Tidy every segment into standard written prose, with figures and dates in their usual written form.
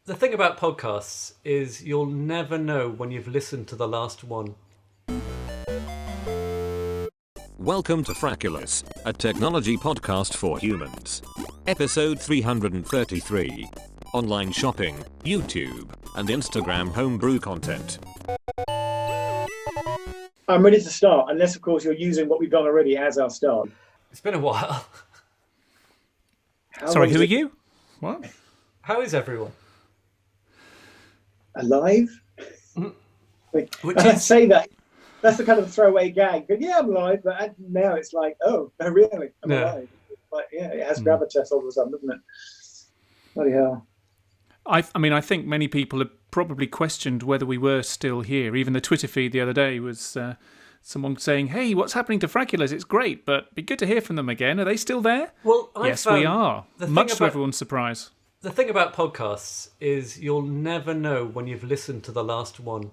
The thing about podcasts is you'll never know when you've listened to the last one. Welcome to Frackulous, a technology podcast for humans. Episode 333. Online shopping, YouTube, and Instagram homebrew content. I'm ready to start, unless, of course, you're using what we've done already as our start. It's been a while. Sorry, who are you? What? How is everyone? Alive? Which I'd is... say that. That's the kind of throwaway gag. But yeah, I'm alive. But now it's like, oh, really? I'm alive. But yeah, it has gravitas all of a sudden, doesn't it? Bloody hell. I think many people have probably questioned whether we were still here. Even the Twitter feed the other day was someone saying, hey, what's happening to Frackulous? It's great, but it'd be good to hear from them again. Are they still there? Well, yes, we are. Much to everyone's surprise. The thing about podcasts is you'll never know when you've listened to the last one.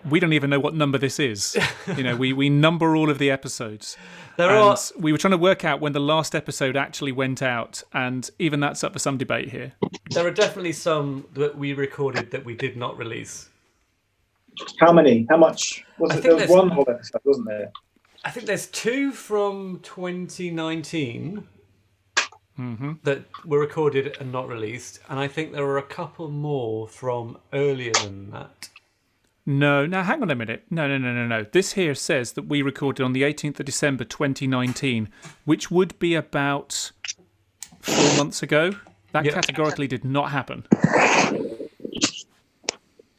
We don't even know what number this is. We number all of the episodes. We were trying to work out when the last episode actually went out, and even that's up for some debate here. There are definitely some that we recorded that we did not release. How many? How much? There was one whole episode, wasn't there? I think there's 2 from 2019 that were recorded and not released, and I think there were a couple more from earlier than that. No, now hang on a minute. No. This here says that we recorded on the 18th of December 2019, which would be about 4 months ago. That categorically did not happen.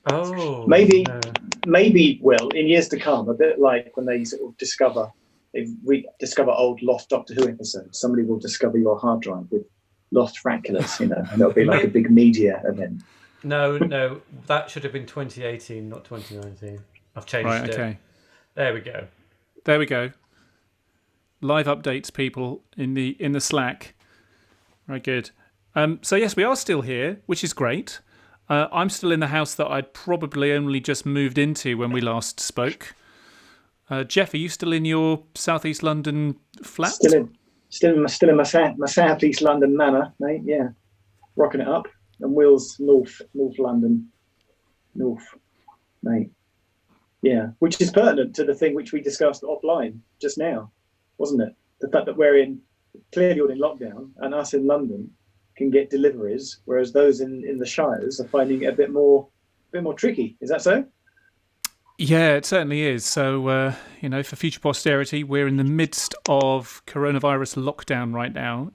Oh, maybe, no. Maybe will in years to come. A bit like when they sort of rediscover old lost Doctor Who episodes. Somebody will discover your hard drive with lost Frackulous, and it'll be like a big media event. No, that should have been 2018, not 2019. I've changed it. Okay. There we go. Live updates, people, in the Slack. Very good. So yes, we are still here, which is great. I'm still in the house that I'd probably only just moved into when we last spoke. Jeff, are you still in your Southeast London flat? Still in my Southeast London manor, mate. Yeah, rocking it up. And Will's North London, mate. Yeah, which is pertinent to the thing which we discussed offline just now, wasn't it? The fact that we're clearly all in lockdown, and us in London can get deliveries, whereas those in the Shires are finding it a bit more tricky. Is that so? Yeah, it certainly is. So, for future posterity, we're in the midst of coronavirus lockdown right now.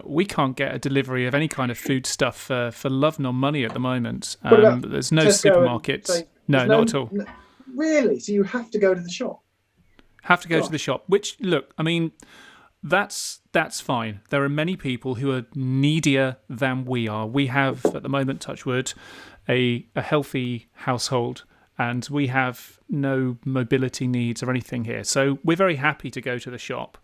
We can't get a delivery of any kind of food stuff for love nor money at the moment. There's no supermarkets. No, not at all. Really? So you have to go to the shop? Have to go to the shop, which, look, I mean, that's fine. There are many people who are needier than we are. We have, at the moment, touch wood, a healthy household, and we have no mobility needs or anything here. So we're very happy to go to the shop,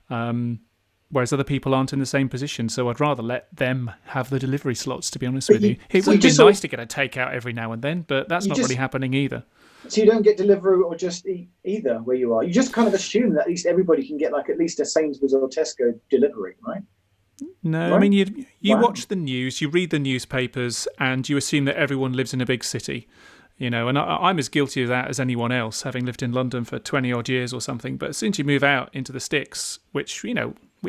whereas other people aren't in the same position. So I'd rather let them have the delivery slots, to be honest with you. It would be nice to get a takeout every now and then, but that's not really happening either. So you don't get Deliveroo or Just Eat either where you are? You just kind of assume that at least everybody can get at least a Sainsbury's or Tesco delivery, right? No, right? I mean, you watch the news, you read the newspapers, and you assume that everyone lives in a big city. And I'm as guilty of that as anyone else, having lived in London for 20-odd years or something. But as soon as you move out into the sticks, which, we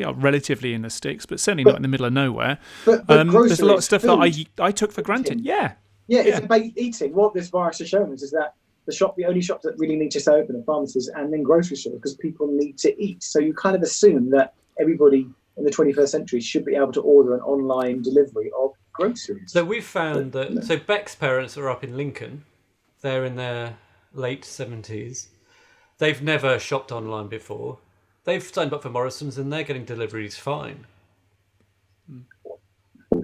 are relatively in the sticks, but certainly not in the middle of nowhere, but there's a lot of stuff that I took for granted. Yeah, it's about eating. What this virus has shown us is that the only shops that really need to stay open are pharmacies and then grocery stores, because people need to eat. So you kind of assume that everybody in the 21st century should be able to order an online delivery of groceries. So we've found that... So Beck's parents are up in Lincoln. They're in their late 70s. They've never shopped online before. They've signed up for Morrison's and they're getting deliveries fine.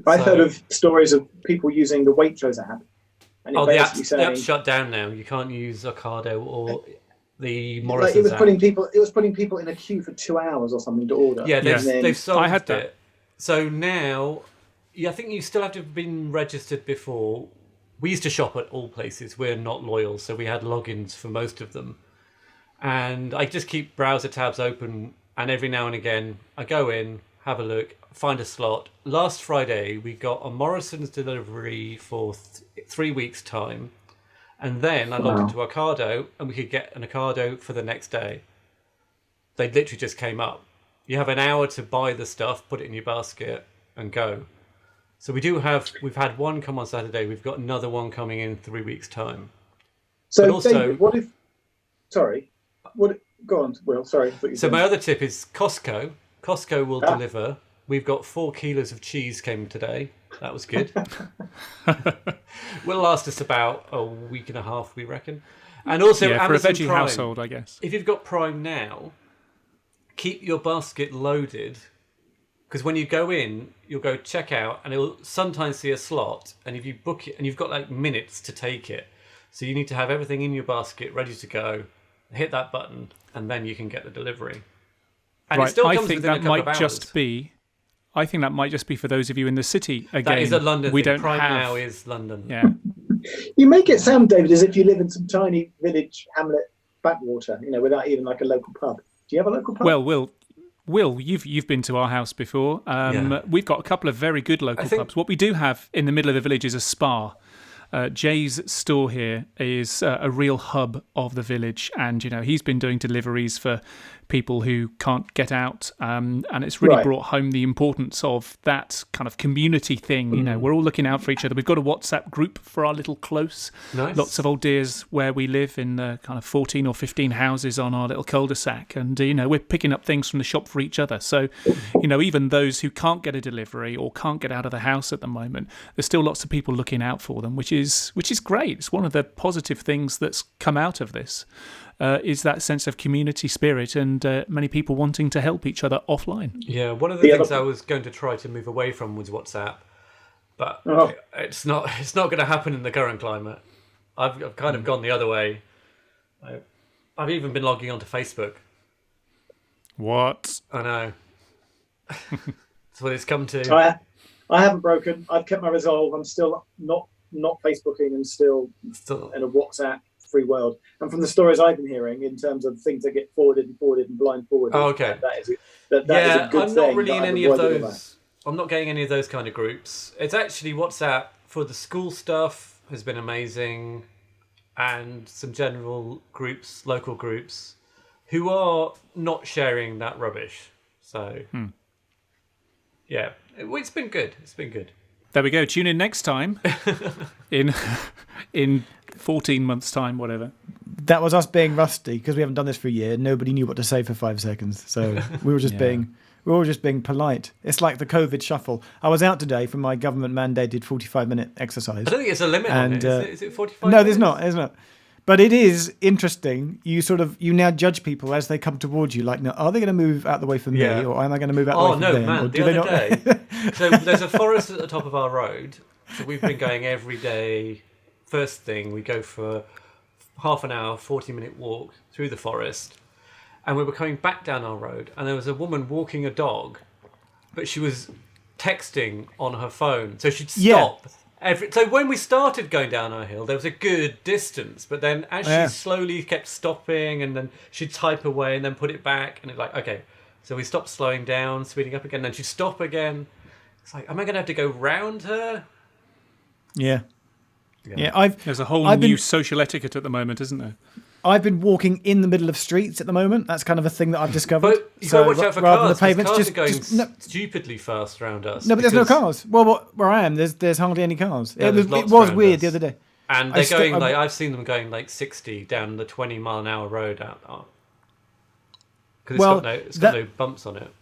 I've heard of stories of people using the Waitrose app. And the app's shut down now. You can't use Ocado or the Morrison's it was putting people in a queue for 2 hours or something to order. Yeah, they've solved it. So now, I think you still have to have been registered before. We used to shop at all places. We're not loyal, so we had logins for most of them. And I just keep browser tabs open, and every now and again I go in, have a look, find a slot. Last Friday, we got a Morrison's delivery for 3 weeks' time. And then I logged into Ocado, and we could get an Ocado for the next day. They literally just came up. You have an hour to buy the stuff, put it in your basket, and go. So we've had one come on Saturday. We've got another one coming in 3 weeks' time. So, but also, David, go on, Will. Sorry. So my other tip is Costco. Costco will deliver. We've got 4 kilos of cheese came today. That was good. Will last us about a week and a half, we reckon. And also, for Amazon a veggie Prime, household, I guess. If you've got Prime now, keep your basket loaded, because when you go in, you'll go check out, and it'll sometimes see a slot, and if you book it, and you've got like minutes to take it, so you need to have everything in your basket ready to go, hit that button, and then you can get the delivery. And it still comes within a couple of hours. I think that might just be for those of you in the city. Again, that is a London we thing. Don't Prime have... now is London. Yeah. You make it sound, David, as if you live in some tiny village hamlet backwater, without even like a local pub. Do you have a local pub? Well, Will, you've been to our house before. We've got a couple of very good local pubs. What we do have in the middle of the village is a spa. Jay's store here is a real hub of the village, and he's been doing deliveries for people who can't get out, and it's really brought home the importance of that kind of community thing. We're all looking out for each other. We've got a WhatsApp group for our little close. Nice. Lots of old dears where we live in the kind of 14 or 15 houses on our little cul-de-sac, and we're picking up things from the shop for each other. So even those who can't get a delivery or can't get out of the house at the moment, there's still lots of people looking out for them, which is great. It's one of the positive things that's come out of this. Is that sense of community spirit and many people wanting to help each other offline. Yeah, one of the things I was going to try to move away from was WhatsApp, but it's not going to happen in the current climate. I've kind of gone the other way. I've even been logging onto Facebook. What? I know. That's what it's come to. I haven't broken. I've kept my resolve. I'm still not Facebooking and still in a WhatsApp free world. And from the stories I've been hearing in terms of things that get forwarded and blind forwarded, that is a good I'm thing. not really in any of those. I'm not getting any of those kind of groups. It's actually WhatsApp for the school stuff has been amazing, and some general groups, local groups, who are not sharing that rubbish. So, yeah, it's been good. It's been good. There we go. Tune in next time in 14 months' time, whatever. That was us being rusty because we haven't done this for a year. Nobody knew what to say for 5 seconds, so we were just being polite. It's like the COVID shuffle. I was out today for my government-mandated 45-minute exercise. I don't think it's a limit on it. Is it 45 No, minutes? there's not. But it is interesting. You now judge people as they come towards you. Like, are they going to move out the way for me, or am I going to move out the way for them? Oh no, man! The other day, so there's a forest at the top of our road. So we've been going every day. First thing, we go for half an hour, 40-minute walk through the forest, and we were coming back down our road, and there was a woman walking a dog, but she was texting on her phone, so she'd stop. So when we started going down our hill, there was a good distance, but then as she slowly kept stopping, and then she'd type away and then put it back, and it's like, okay, so we stopped slowing down, speeding up again, then she'd stop again. It's like, am I going to have to go round her? Yeah. There's a whole new social etiquette at the moment, isn't there? I've been walking in the middle of streets at the moment. That's kind of a thing that I've discovered. So watch out for cars. The pavements, cars are going no, stupidly fast around us. No, but there's no cars. Well, where I am, there's hardly any cars. Yeah, it was weird the other day. And they're going I've seen them going like 60 down the 20-mile-an-hour road out. Because it's got no bumps on it.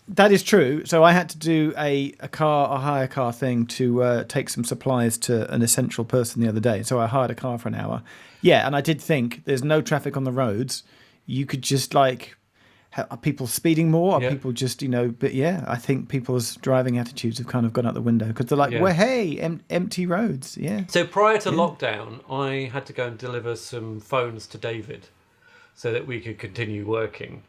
That is true. So I had to do a hire car thing to take some supplies to an essential person the other day. So I hired a car for an hour. Yeah, and I did think there's no traffic on the roads. You could just are people speeding more? Are people just, but I think people's driving attitudes have kind of gone out the window because they're like, well, hey, empty roads. Yeah. So prior to lockdown, I had to go and deliver some phones to David so that we could continue working.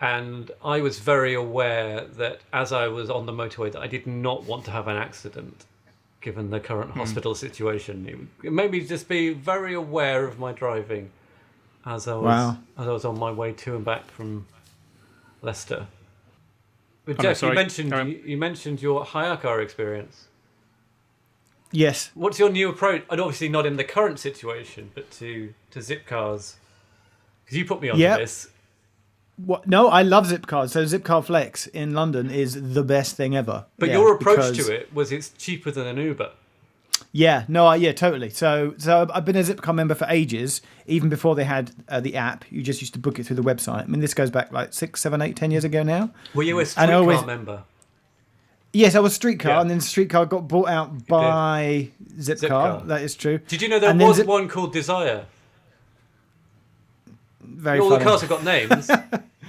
And I was very aware that as I was on the motorway that I did not want to have an accident, given the current hospital situation. It made me just be very aware of my driving as I was on my way to and back from Leicester. But Oh, no, Jeff, sorry. you mentioned your hire car experience. Yes. What's your new approach? And obviously not in the current situation, but to Zip cars. Because you put me onto Yep. this. What? No, I love Zipcar. So Zipcar Flex in London is the best thing ever. But Yeah, your approach because- to it was it's cheaper than an Uber. Yeah, totally. So I've been a Zipcar member for ages, even before they had the app. You just used to book it through the website. I mean, this goes back like 6, 7, 8, 10 years ago now. Were you a And streetcar always- member? Yes, I was Streetcar, Yeah. and then Streetcar got bought out by Zipcar. Zipcar. That is true. Did you know there And then was one called Desire? Very All funny. the cars have got names.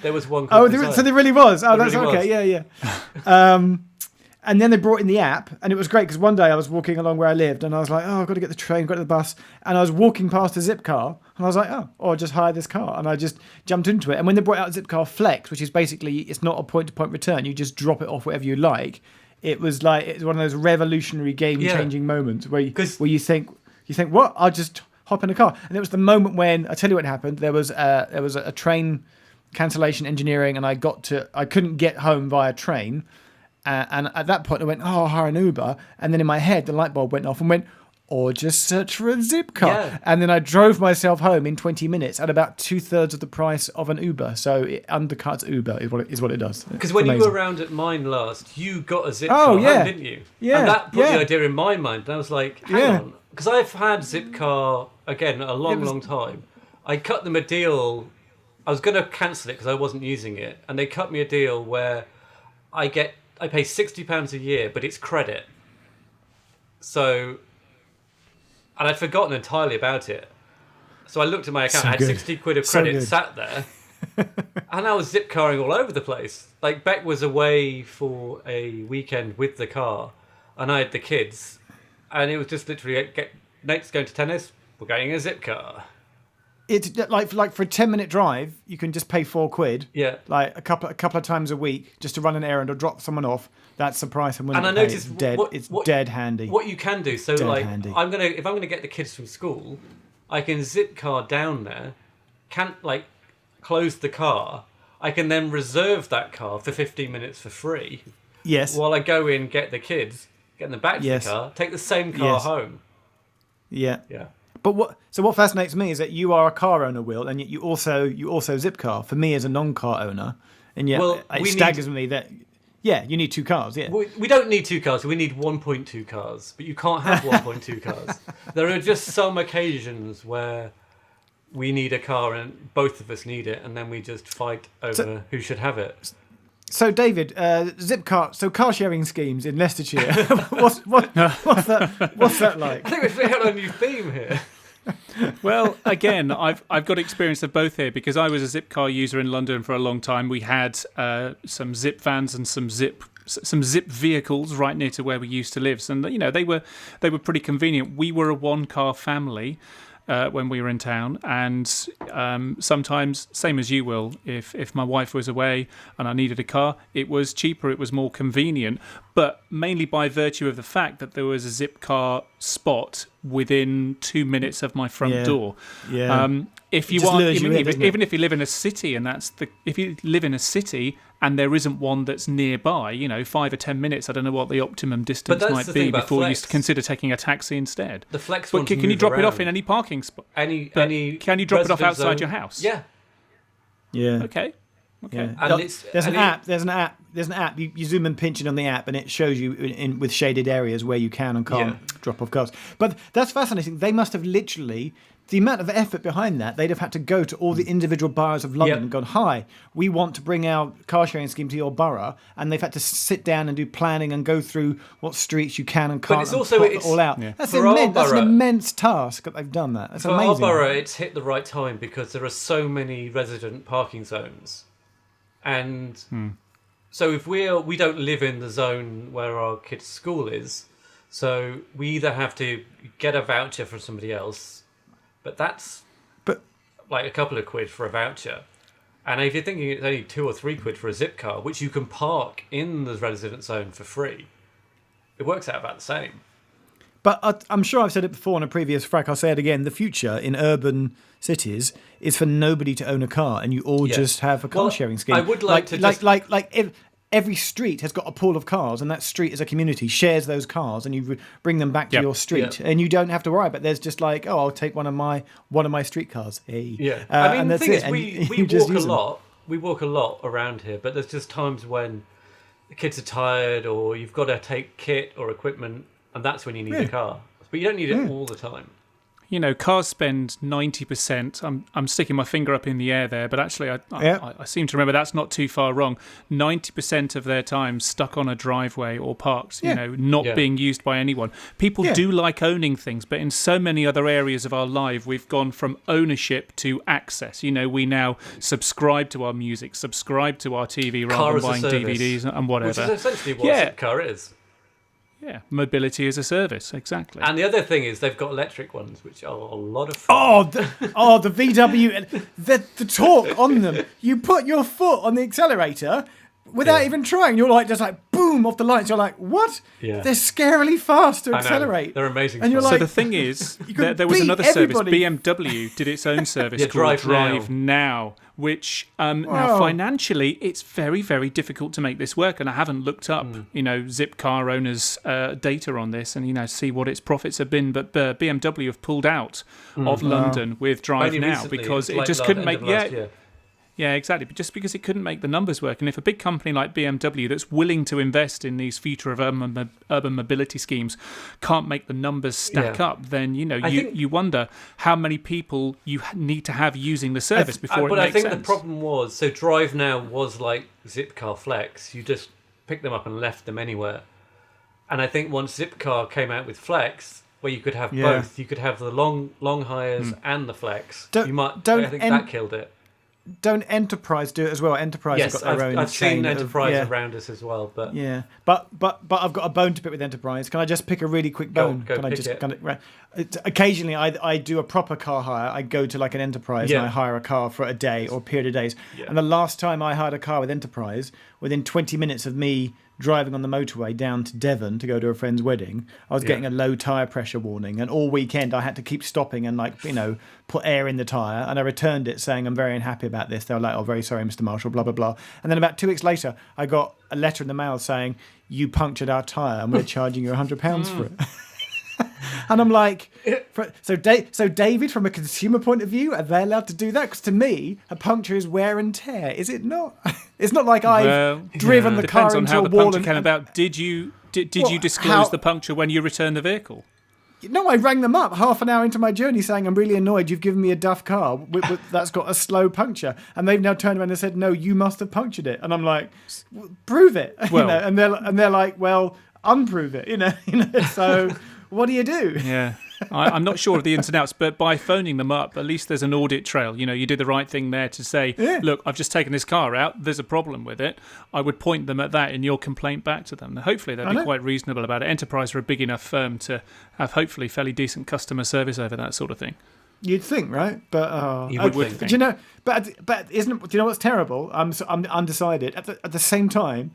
There was one Oh, called Desire. so there really was. Oh, that's really okay. was. Yeah. And then they brought in the app, and it was great because one day I was walking along where I lived, and I was like, "Oh, I've got to get the train, got to the bus," and I was walking past a Zipcar, and I was like, "Oh, I'll just hire this car," and I just jumped into it. And when they brought out Zipcar Flex, which is basically it's not a point-to-point return, you just drop it off wherever you like. It was like it's one of those revolutionary, game-changing moments where you think what? I'll just hop in a car, and it was the moment when I tell you what happened. There was a train cancellation engineering, and I couldn't get home via train. And at that point, I went, I'll hire an Uber. And then in my head, the light bulb went off and went, or just search for a Zipcar. Yeah. And then I drove myself home in 20 minutes at about 2/3 of the price of an Uber. So it undercuts Uber is what it does. Because when you were around at mine last, you got a Zipcar Oh, yeah. home, didn't you? Yeah, And that put yeah. the idea in my mind. And I was like, hang on. Because I've had Zipcar, again, a long time. I cut them a deal. I was going to cancel it because I wasn't using it. And they cut me a deal where I pay £60 a year, but it's credit. So, and I'd forgotten entirely about it. So I looked at my account, So I had good. 60 quid of So credit good. sat there. And I was Zipcarring all over the place. Like, Beck was away for a weekend with the car, and I had the kids. And it was just literally, Nate's going to tennis, we're going in a Zipcar. It's like for a 10-minute drive, you can just pay £4. Yeah. Like a couple of times a week just to run an errand or drop someone off. That's the price I'm willing And to I pay. noticed It's dead. It's dead handy. What you can do, so Dead like, handy. if I'm gonna get the kids from school, I can Zipcar down there, close the car. I can then reserve that car for 15 minutes for free. Yes. While I go in, get the kids, get them back to Yes. the car, take the same car Yes. home. Yeah. Yeah. But what fascinates me is that you are a car owner, Will, and yet you also Zipcar. For me as a non-car owner, and yet Well, it we staggers me that you need two cars. Yeah. We don't need two cars, we need 1.2 cars, but you can't have 1.2 cars. There are just some occasions where we need a car and both of us need it, and then we just fight over who should have it. So David, Zipcar. So car sharing schemes in Leicestershire. what's that like? I think we've hit on a new theme here. Well, again, I've got experience of both here because I was a Zipcar user in London for a long time. We had some Zip vans and some Zip vehicles right near to where we used to live, and they were pretty convenient. We were a one-car family when we were in town, and sometimes, same as you will, if my wife was away and I needed a car, it was cheaper, it was more convenient, but mainly by virtue of the fact that there was a Zipcar spot within 2 minutes of my front door. Yeah. If It you just are, lures you in, doesn't it? even if you live in a city, if you live in a city and there isn't one that's nearby, 5 or 10 minutes, I don't know what the optimum distance that's might the thing be about before you Flex. consider taking a taxi instead. The Flex But ones can you move drop it off around. in any parking spot? Can you drop it off outside your house? Yeah. Yeah. Okay. Yeah. And There's an app. You zoom and pinch it on the app, and it shows you with shaded areas where you can and can't drop off cars. But that's fascinating. They must have literally the amount of effort behind that. They'd have had to go to all the individual boroughs of London and gone, "Hi, we want to bring our car sharing scheme to your borough," and they've had to sit down and do planning and go through what streets you can and can't it's and also- plot it it's- all out. Yeah. That's For our immense. That's an borough- immense task that they've done that. That's For amazing. our borough, it's hit the right time because there are so many resident parking zones, and so if we don't live in the zone where our kids' school is, so we either have to get a voucher from somebody else, but that's like a couple of quid for a voucher. And if you're thinking it's only 2 or 3 quid for a Zip car, which you can park in the resident zone for free, it works out about the same. But I'm sure I've said it before in a previous frack. I'll say it again. The future in urban cities is for nobody to own a car, and you all just have a car sharing scheme. I would like to like every street has got a pool of cars, and that street as a community shares those cars, and you bring them back to your street, and you don't have to worry. But there's just like, oh, I'll take one of my streetcars. Hey. Yeah, I mean, and the that's thing it. is, we just walk a use them. lot. We walk a lot around here, but there's just times when the kids are tired, or you've got to take kit or equipment, and that's when you need a car. But you don't need it all the time. You know, cars spend 90%. I'm sticking my finger up in the air there, but actually I seem to remember that's not too far wrong. 90% of their time stuck on a driveway or parked, not being used by anyone. People do like owning things, but in so many other areas of our life, we've gone from ownership to access. You know, we now subscribe to our music, subscribe to our TV rather than buying DVDs and whatever. Which is essentially what a car is. Yeah, mobility as a service, exactly. And the other thing is they've got electric ones, which are a lot of fun. The VW, the torque on them. You put your foot on the accelerator without even trying. You're like, just like, boom, off the lights. You're like, what? Yeah. They're scarily fast to accelerate. They're amazing. And you're So like, the thing is, there was another service. BMW did its own service called Drive Now, which now financially it's very, very difficult to make this work. And I haven't looked up, Zip car owners' data on this and see what its profits have been. But BMW have pulled out of London with Drive Only Now recently, because it it was just like couldn't end make of last year. Yeah, exactly. But just because it couldn't make the numbers work, and if a big company like BMW that's willing to invest in these future of urban mobility schemes can't make the numbers stack up, then you wonder how many people you need to have using the service before it makes sense. But I think the problem was, so Drive Now was like Zipcar Flex. You just picked them up and left them anywhere. And I think once Zipcar came out with Flex, where you could have both, you could have the long hires and the Flex. I think that killed it. Don't Enterprise do it as well? Enterprise have got their own. I've seen Enterprise around us as well, but but I've got a bone to pick with Enterprise. Can I just pick a really quick bone? Go Can I pick just it. Occasionally I do a proper car hire. I go to like an Enterprise and I hire a car for a day or a period of days. Yeah. And the last time I hired a car with Enterprise, within 20 minutes of me driving on the motorway down to Devon to go to a friend's wedding, I was getting a low tyre pressure warning, and all weekend I had to keep stopping and put air in the tyre, and I returned it saying I'm very unhappy about this. They were like, oh, very sorry, Mr. Marshall, blah blah blah. And then about 2 weeks later I got a letter in the mail saying you punctured our tyre and we're charging you £100 for it. And I'm like, so David, from a consumer point of view, are they allowed to do that? Because to me, a puncture is wear and tear. Is it not? It's not like I've driven the car into a wall. Depends on how the puncture came about. Did you disclose the puncture when you returned the vehicle? No, I rang them up half an hour into my journey saying, I'm really annoyed. You've given me a duff car that's got a slow puncture. And they've now turned around and said, no, you must have punctured it. And I'm like, prove it. Well, and they're like, well, unprove it. So what do you do? Yeah. I'm not sure of the ins and outs, but by phoning them up, at least there's an audit trail. You did the right thing there to say, look, I've just taken this car out. There's a problem with it. I would point them at that in your complaint back to them. Hopefully they'll be quite reasonable about it. Enterprise are a big enough firm to have hopefully fairly decent customer service over that sort of thing. You'd think, right? But you would think. Do you know? But isn't? Do you know what's terrible? I'm undecided. At the same time,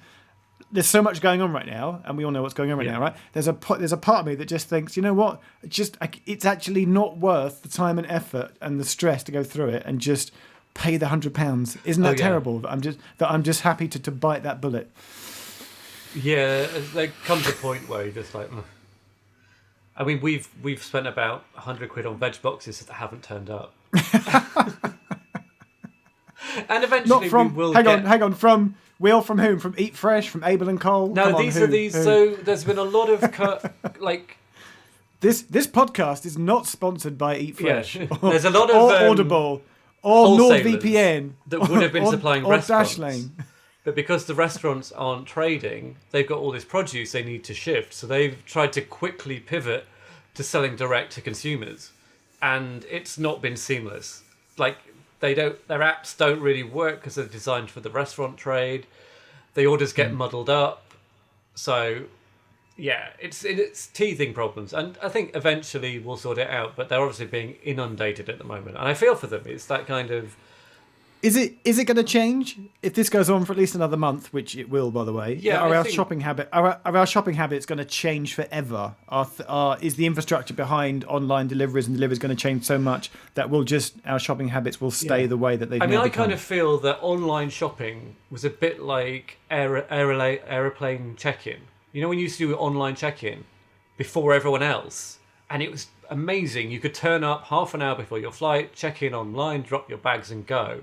there's so much going on right now, and we all know what's going on right now, right? There's a part of me that just thinks, you know what? It's actually not worth the time and effort and the stress to go through it, and just pay the £100. Isn't that terrible? That I'm just happy to bite that bullet. Yeah, there comes a point where you're just like, I mean, we've spent about £100 on veg boxes that haven't turned up, and eventually we will. Hang on. From whom? From Eat Fresh? From Abel and Cole? No, these are these. Who? So there's been a lot of This podcast is not sponsored by Eat Fresh. Yeah. There's a lot of Audible or NordVPN that would have been supplying restaurants. Or Dashlane. But because the restaurants aren't trading, they've got all this produce they need to shift. So they've tried to quickly pivot to selling direct to consumers, and it's not been seamless. Their apps don't really work because they're designed for the restaurant trade. The orders get muddled up. So, yeah, it's teething problems. And I think eventually we'll sort it out, but they're obviously being inundated at the moment. And I feel for them. It's that kind of... Is it going to change if this goes on for at least another month, which it will, by the way? Yeah, Are I our think- shopping habits going to change forever? Is the infrastructure behind online deliveries and deliveries going to change so much that our shopping habits will stay the way that they've I mean, now I become? kind of feel that online shopping was a bit like aeroplane check-in. You know, when you used to do online check-in before everyone else, and it was amazing. You could turn up half an hour before your flight, check in online, drop your bags, and go.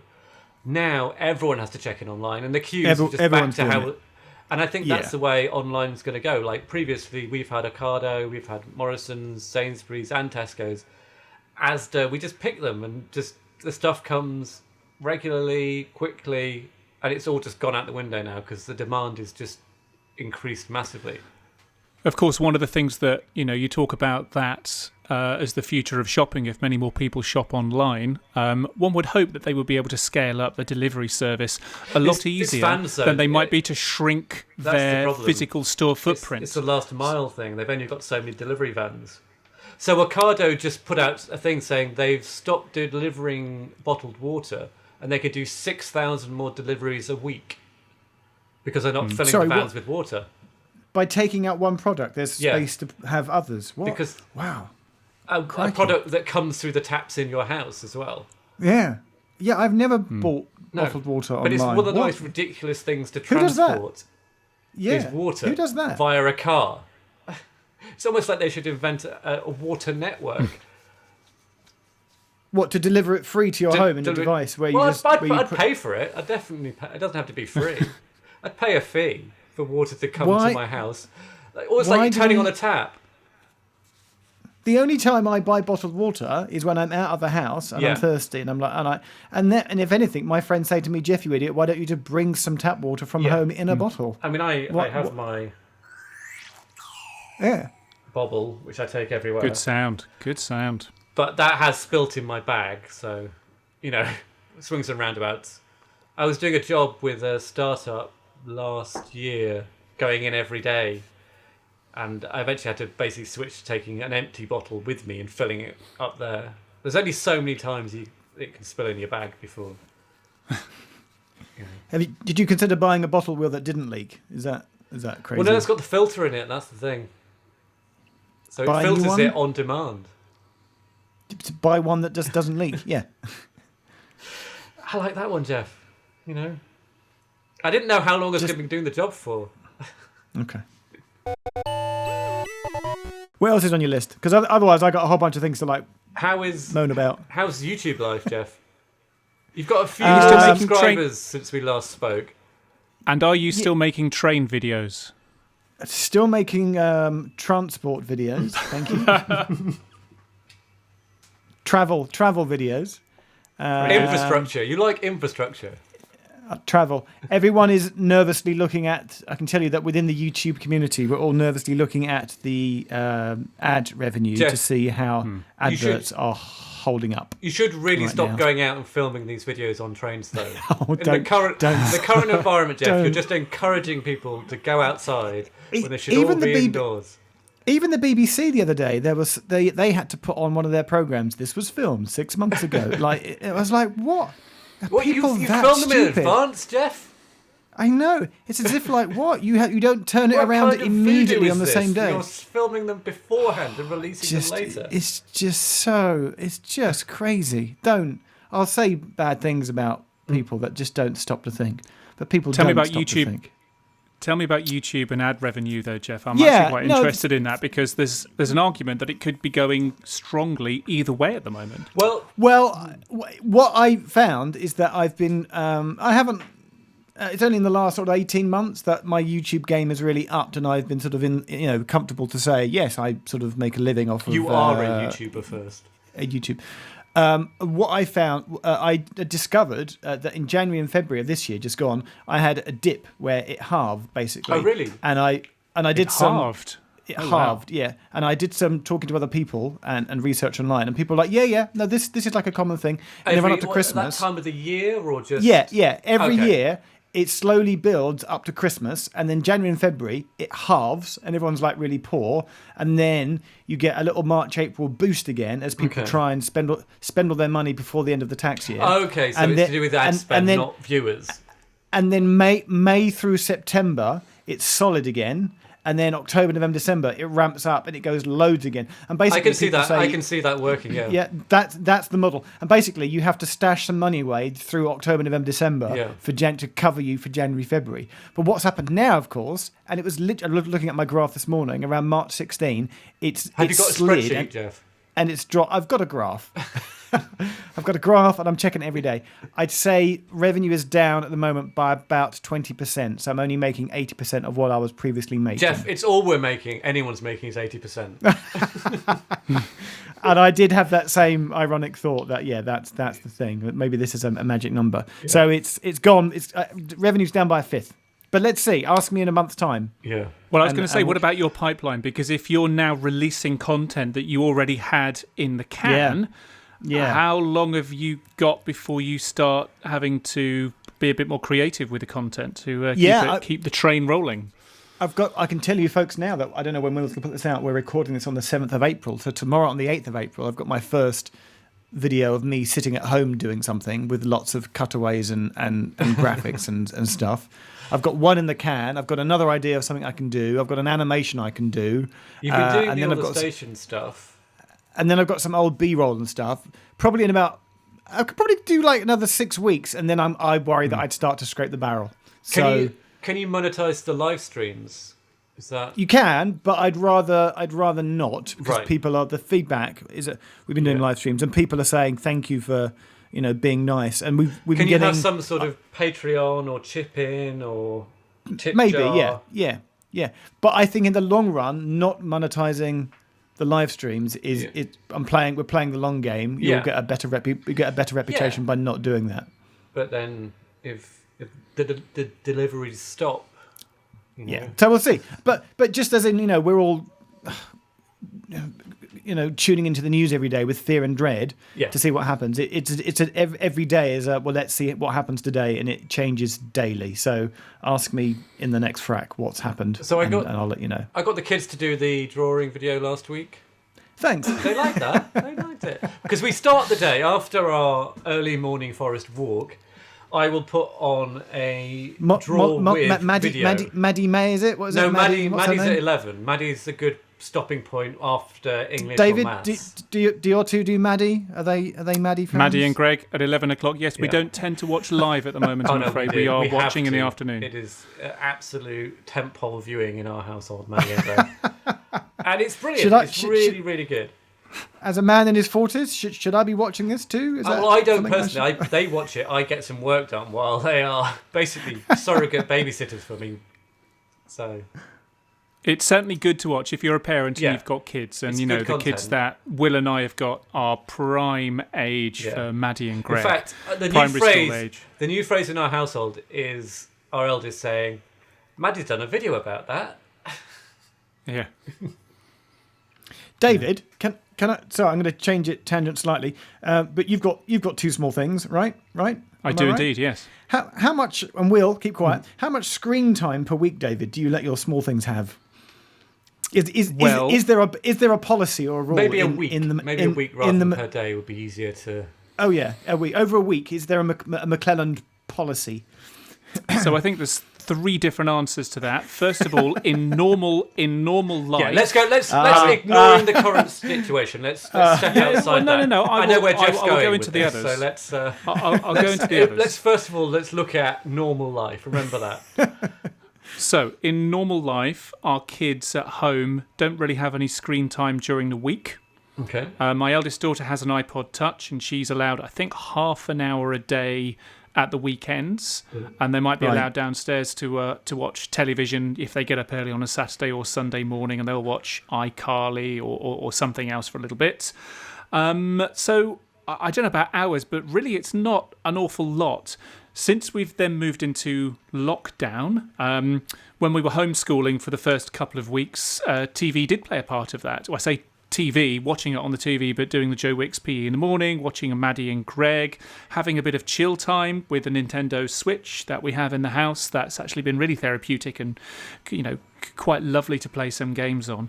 Now everyone has to check in online, and the queues are just back everyone's to doing how. it. And I think that's the way online's going to go. Like previously, we've had Ocado, we've had Morrison's, Sainsbury's, and Tesco's. Asda, we just pick them, and just the stuff comes regularly, quickly, and it's all just gone out the window now because the demand is just increased massively. Of course, one of the things that you talk about that as the future of shopping, if many more people shop online, one would hope that they would be able to scale up the delivery service a lot easier than they might be to shrink their physical store footprint. It's the last mile thing. They've only got so many delivery vans. So Ocado just put out a thing saying they've stopped delivering bottled water and they could do 6,000 more deliveries a week because they're not filling the vans with water. By taking out one product, there's space to have others. What? Because wow. A product that comes through the taps in your house as well. Yeah. Yeah, I've never bought bottled water online. But it's one of the most ridiculous things to transport. Is water. Who does that? Via a car. It's almost like they should invent a water network. What, to deliver it free to your home in a device where I'd pay for it. I'd definitely pay. It doesn't have to be free. I'd pay a fee for water to come to my house. It's like turning on a tap. The only time I buy bottled water is when I'm out of the house and I'm thirsty, and I'm like, and if anything, my friends say to me, "Jeff, you idiot, why don't you just bring some tap water from home in a bottle?" I mean, I have my bobble, which I take everywhere. Good sound. But that has spilt in my bag, so swings and roundabouts. I was doing a job with a startup last year, going in every day. And I eventually had to basically switch to taking an empty bottle with me and filling it up there. There's only so many times it can spill in your bag before. Did you consider buying a bottle wheel that didn't leak? Is that crazy? Well, no, it's got the filter in it. That's the thing. So it filters it on demand. To buy one that just doesn't leak. Yeah. I like that one, Jeff. I didn't know how long I was going to be doing the job for. Okay. What else is on your list? Because otherwise, I got a whole bunch of things to moan about. How's YouTube life, Jeff? You've got a few subscribers since we last spoke. And are you still making train videos? Still making transport videos. Thank you. travel videos. Infrastructure. You like infrastructure. Travel. Everyone is nervously looking at. I can tell you that within the YouTube community, we're all nervously looking at the ad revenue to see how adverts are holding up. You should really stop going out and filming these videos on trains, though. The current environment, Jeff, you're just encouraging people to go outside when they should all be indoors. Even the BBC the other day, they had to put on one of their programs. This was filmed 6 months ago. It was like, what? What, you filmed them in advance, Jeff? I know. It's as if what you don't turn it around immediately on the same day. You're filming them beforehand and releasing them later. It's just crazy. I'll say bad things about people that just don't stop to think. But people Tell don't me about stop YouTube. to think. Tell me about YouTube and ad revenue, though, Jeff. I'm actually quite interested in that because there's an argument that it could be going strongly either way at the moment. Well, what I found is that I've been, I haven't. It's only in the last sort of 18 months that my YouTube game has really upped, and I've been sort of comfortable to say yes, I sort of make a living off of. You are a YouTuber first. A YouTube. What I found, I discovered that in January and February of this year, just gone, I had a dip where it halved basically. Oh, really? And I did some. Halved. It halved, yeah. And I did some talking to other people and research online, and people were like, no, this is like a common thing. And they run up to Christmas. That time of the year, or just every year it slowly builds up to Christmas, and then January and February it halves, and everyone's like really poor, and then you get a little March April boost again as people try and spend all their money before the end of the tax year. Okay, so it's to do with ad spend, not viewers. And then May through September it's solid again. And then October, November, December, it ramps up and it goes loads again. And basically, I can see that working. Yeah. Yeah, that's the model. And basically, you have to stash some money away through October, November, December to cover you for January, February. But what's happened now, of course, and it was looking at my graph this morning around March 16. Have you got a spreadsheet, Jeff? And it's dropped. I've got a graph. I've got a graph and I'm checking it every day. I'd say revenue is down at the moment by about 20%. So I'm only making 80% of what I was previously making. Jeff, it's all we're making. Anyone's making is 80%. And I did have that same ironic thought that, that's the thing. Maybe this is a magic number. Yeah. So it's gone. It's revenue's down by a fifth. But let's see. Ask me in a month's time. Yeah. Well, I was going to say, what about your pipeline? Because if you're now releasing content that you already had in the can... Yeah. How long have you got before you start having to be a bit more creative with the content to keep the train rolling? I can tell you folks now that I don't know when we're going to put this out. We're recording this on the 7th of April. So tomorrow on the 8th of April, I've got my first video of me sitting at home doing something with lots of cutaways and graphics and stuff. I've got one in the can. I've got another idea of something I can do. I've got an animation I can do. You've been doing the other station stuff. And then I've got some old B-roll and stuff. Probably I could probably do like another 6 weeks, and then I worry that I'd start to scrape the barrel. Can you monetize the live streams? Is that you can, but I'd rather not because the feedback is that we've been doing live streams and people are saying thank you for being nice, and we've been getting. Can you have some sort of Patreon or chip in or tip maybe jar? yeah. But I think in the long run, not monetizing the live streams is we're playing the long game. You'll get a better reputation by not doing that. But then if the deliveries stop, so we'll see. But just as in we're all tuning into the news every day with fear and dread to see what happens. Every day is let's see what happens today, and it changes daily. So ask me in the next frack what's happened, and I'll let you know. I got the kids to do the drawing video last week. Thanks. They liked that. They liked it because we start the day after our early morning forest walk. I will put on a video. Maddie May, is it? What is it? No, Maddie's at 11. Maddie's a good stopping point after English David, or maths. do your two do Maddie? Are they Maddie fans? Maddie and Greg at 11 o'clock. Yes, we don't tend to watch live at the moment, I'm afraid. We are watching in the afternoon. It is absolute tentpole viewing in our household, Maddie and Greg. And it's brilliant. It's really good. As a man in his 40s, should I be watching this too? Well, I don't personally. They watch it. I get some work done while they are basically surrogate babysitters for me. So it's certainly good to watch if you're a parent and you've got kids. And, the content. Kids that Will and I have got are prime age for Maddie and Greg. In fact, the new phrase in our household is our eldest saying, Maddie's done a video about that. Yeah. David, can I? Sorry, I'm going to change it tangent slightly. But you've got two small things, right? I do indeed. Yes. How much? And Will, keep quiet. How much screen time per week, David, do you let your small things have? Is there a policy or a rule? Maybe a week. Maybe a week rather than per day would be easier to. Oh yeah, a week. Over a week, is there a McClelland policy? So I think there's 3 different answers to that. First of all, in normal life. Yeah, let's ignoring the current situation. Let's step outside that. No. I know where Jeff's I'll going go into with the this, others. So let's. I'll go into the others. Let's look at normal life. Remember that. So, in normal life, our kids at home don't really have any screen time during the week. Okay. My eldest daughter has an iPod Touch, and she's allowed, I think, half an hour a day at the weekends, and they might be allowed downstairs to watch television if they get up early on a Saturday or Sunday morning, and they'll watch iCarly or something else for a little bit. So I don't know about hours, but really it's not an awful lot. Since we've then moved into lockdown, when we were homeschooling for the first couple of weeks, TV did play a part of that. Well, I say TV, watching it on the TV, but doing the Joe Wicks PE in the morning, watching a Maddie and Greg, having a bit of chill time with the Nintendo Switch that we have in the house. That's actually been really therapeutic and, quite lovely to play some games on.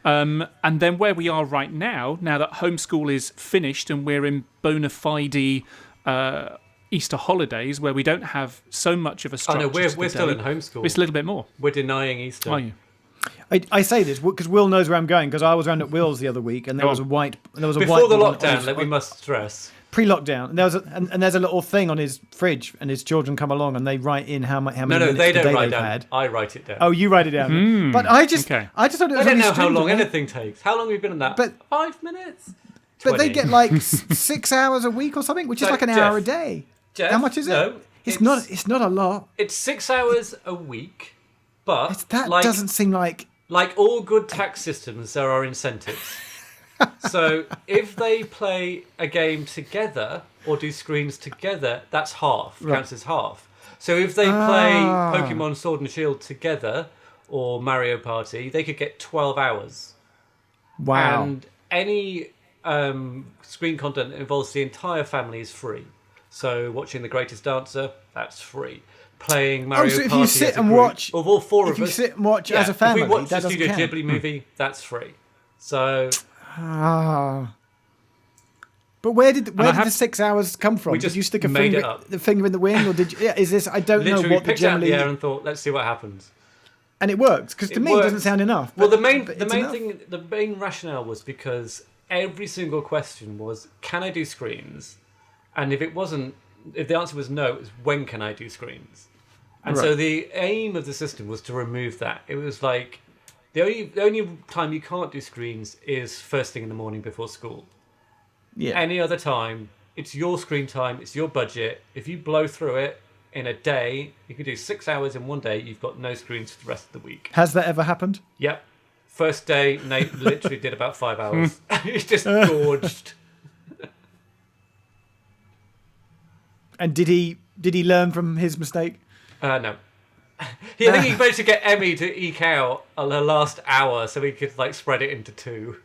And then where we are right now that homeschool is finished and we're in bona fide Easter holidays where we don't have so much of a structure. Oh, no, we're still in homeschool. It's a little bit more. We're denying Easter. Are you? I say this because Will knows where I'm going because I was around at Will's the other week and there was a white. There was a Before white the lockdown, that we must stress. Pre-lockdown, and there's a little thing on his fridge, and his children come along and they write in how many No, minutes they per don't day write they've down. had. I write it down. Oh, you write it down. But I just thought it was I really don't know how stupid. long anything takes. How long have you been on that? But- 5 minutes? But they 20. get like 6 hours a week or something, which is So, like an Jeff, hour a day. Jeff, How much is it? no, It's not a lot. It's 6 hours a week, but That like, doesn't seem like. like all good tax systems, there are incentives. So if they play a game together or do screens together, that's half, counts as half. So if they play Pokemon Sword and Shield together or Mario Party, they could get 12 hours. Wow. And any screen content that involves the entire family is free. So watching The Greatest Dancer, that's free. Playing Mario so if Party you sit as a and group, watch, of all four if of you us, sit and watch as a family, if we watch that the doesn't Studio count. Ghibli movie, that's free. So But where did have- the 6 hours come from? We Did just you stick a made it finger, up. the finger in the wind, or did you? Yeah, is this? I don't literally know what the picked it out of generally. the air and thought, let's see what happens. And it works because to It me it works. doesn't sound enough. Well, but- the main but the it's main enough. thing, the main rationale was because every single question was, can I do screens? And if the answer was no, it was when can I do screens? And so Right. the aim of the system was to remove that. It was like the only time you can't do screens is first thing in the morning before school. Yeah. Any other time, it's your screen time, it's your budget. If you blow through it in a day, you can do 6 hours in one day. You've got no screens for the rest of the week. Has that ever happened? Yep. First day, Nate literally did about 5 hours. He's just gorged. And did he learn from his mistake? No. I think he managed to get Emmy to eke out her last hour so he could spread it into 2.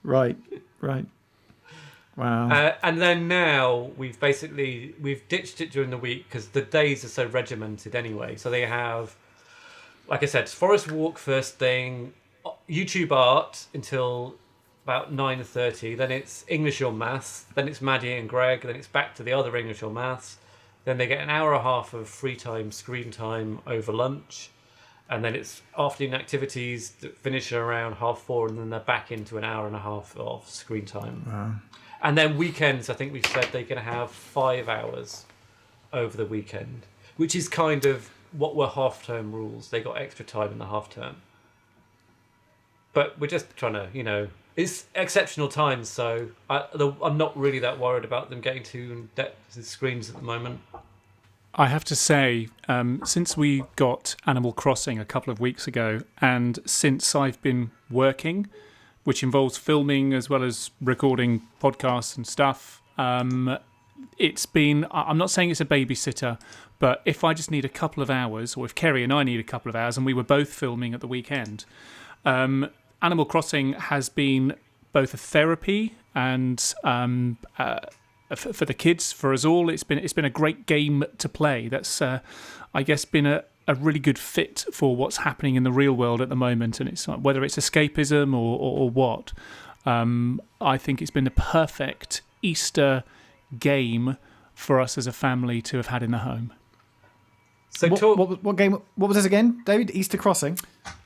Right. Wow. And then now we've ditched it during the week because the days are so regimented anyway. So they have, like I said, Forest Walk first thing, YouTube Art until about 9:30. Then it's English or Maths. Then it's Maddie and Greg. Then it's back to the other English or Maths. Then they get an hour and a half of free time, screen time over lunch. And then it's afternoon activities that finish around 4:30, and then they're back into an hour and a half of screen time. Wow. And then weekends, I think we've said they're going to have 5 hours over the weekend, which is kind of what were half-term rules. They got extra time in the half-term. But we're just trying to, it's exceptional times, so I'm not really that worried about them getting too in depth with screens at the moment. I have to say, since we got Animal Crossing a couple of weeks ago, and since I've been working, which involves filming as well as recording podcasts and stuff, it's been, I'm not saying it's a babysitter, but if I just need a couple of hours, or if Kerry and I need a couple of hours, and we were both filming at the weekend, Animal Crossing has been both a therapy and for the kids, for us all, it's been a great game to play. That's I guess been a really good fit for what's happening in the real world at the moment, and it's whether it's escapism or what. I think it's been the perfect Easter game for us as a family to have had in the home. So What game? What was this again, David? Easter Crossing.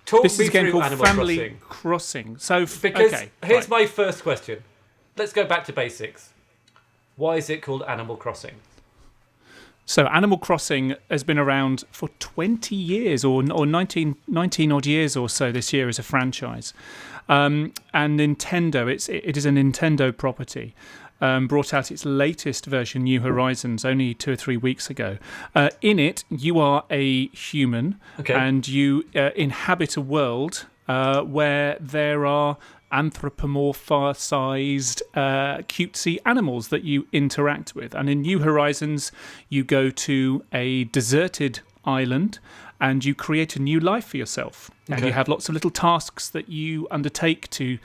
talk This me is a game through called Animal Family Crossing. Crossing. So Because okay, here's right. my first question. Let's go back to basics. Why is it called Animal Crossing? So Animal Crossing has been around for 20 years or 19 odd years or so this year as a franchise. And Nintendo, it is a Nintendo property. Brought out its latest version, New Horizons, only 2 or 3 weeks ago. In it, you are a human, and you inhabit a world where there are anthropomorphized cutesy animals that you interact with. And in New Horizons, you go to a deserted island and you create a new life for yourself. And Okay. you have lots of little tasks that you undertake to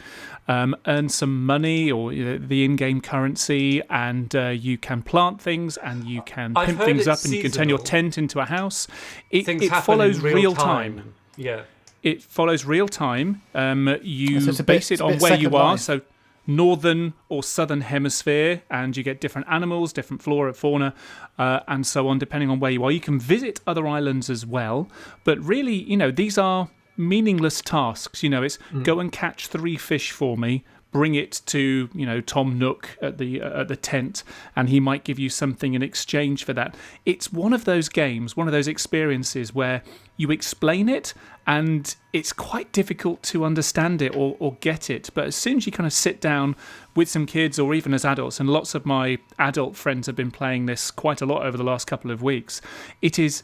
earn some money or the in-game currency, and you can plant things and you can I've pimp heard things it's up, and you can turn your seasonal. tent into a house. It Things happen follows in real time. Yeah. It follows real time. You So it's a base bit- it on bit where you Second are. Life. So northern or southern hemisphere, and you get different animals, different flora, fauna, and so on, depending on where you are. You can visit other islands as well, but really, these are meaningless tasks. It's go and catch 3 fish for me, bring it to Tom Nook at the tent, and he might give you something in exchange for that. It's one of those games, one of those experiences where you explain it and it's quite difficult to understand it or get it. But as soon as you kind of sit down with some kids, or even as adults, and lots of my adult friends have been playing this quite a lot over the last couple of weeks, it is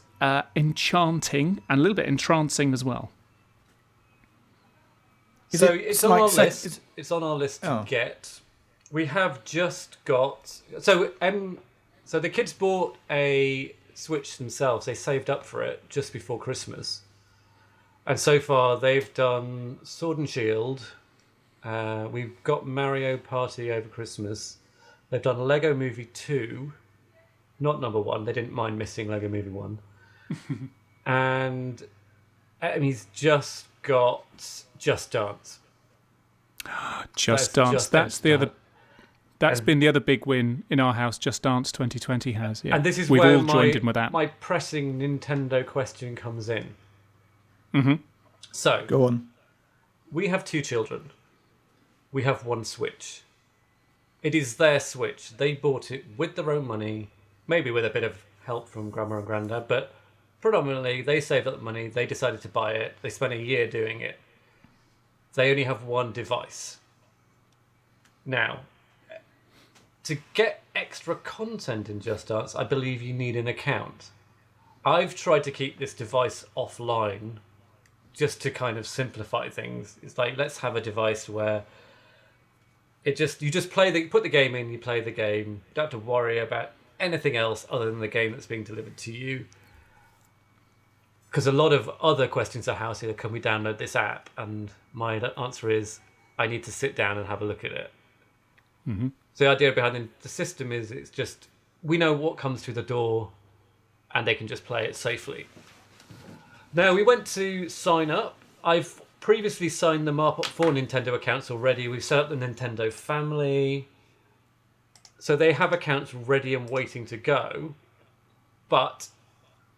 enchanting and a little bit entrancing as well. So it it's on like our sec- list. It's on our list to Oh. get. We have just got so the kids bought a Switch themselves. They saved up for it just before Christmas, and so far they've done Sword and Shield. We've got Mario Party over Christmas. They've done Lego Movie 2, not number 1. They didn't mind missing Lego Movie 1, and he's just got Just Dance. Just That's Dance. Just That's Dance. the other. That's And- been the other big win in our house. Just Dance 2020 has. Yeah, And this is we've where all joined in with that. my pressing Nintendo question comes in. Mm-hmm. So, Go on. we have 2 children. We have 1 Switch. It is their Switch. They bought it with their own money, maybe with a bit of help from Grandma and Grandad, but predominantly they saved up the money, they decided to buy it, they spent a year doing it. They only have 1 device. Now, to get extra content in Just Dance, I believe you need an account. I've tried to keep this device offline just to kind of simplify things. It's like, let's have a device where you just put the game in, you play the game. You don't have to worry about anything else other than the game that's being delivered to you. Because a lot of other questions are, how can we download this app? And my answer is, I need to sit down and have a look at it. Mm-hmm. So the idea behind the system is, it's just, we know what comes through the door and they can just play it safely. Now, we went to sign up. I've previously signed them up for Nintendo accounts already. We've set up the Nintendo family. So they have accounts ready and waiting to go. But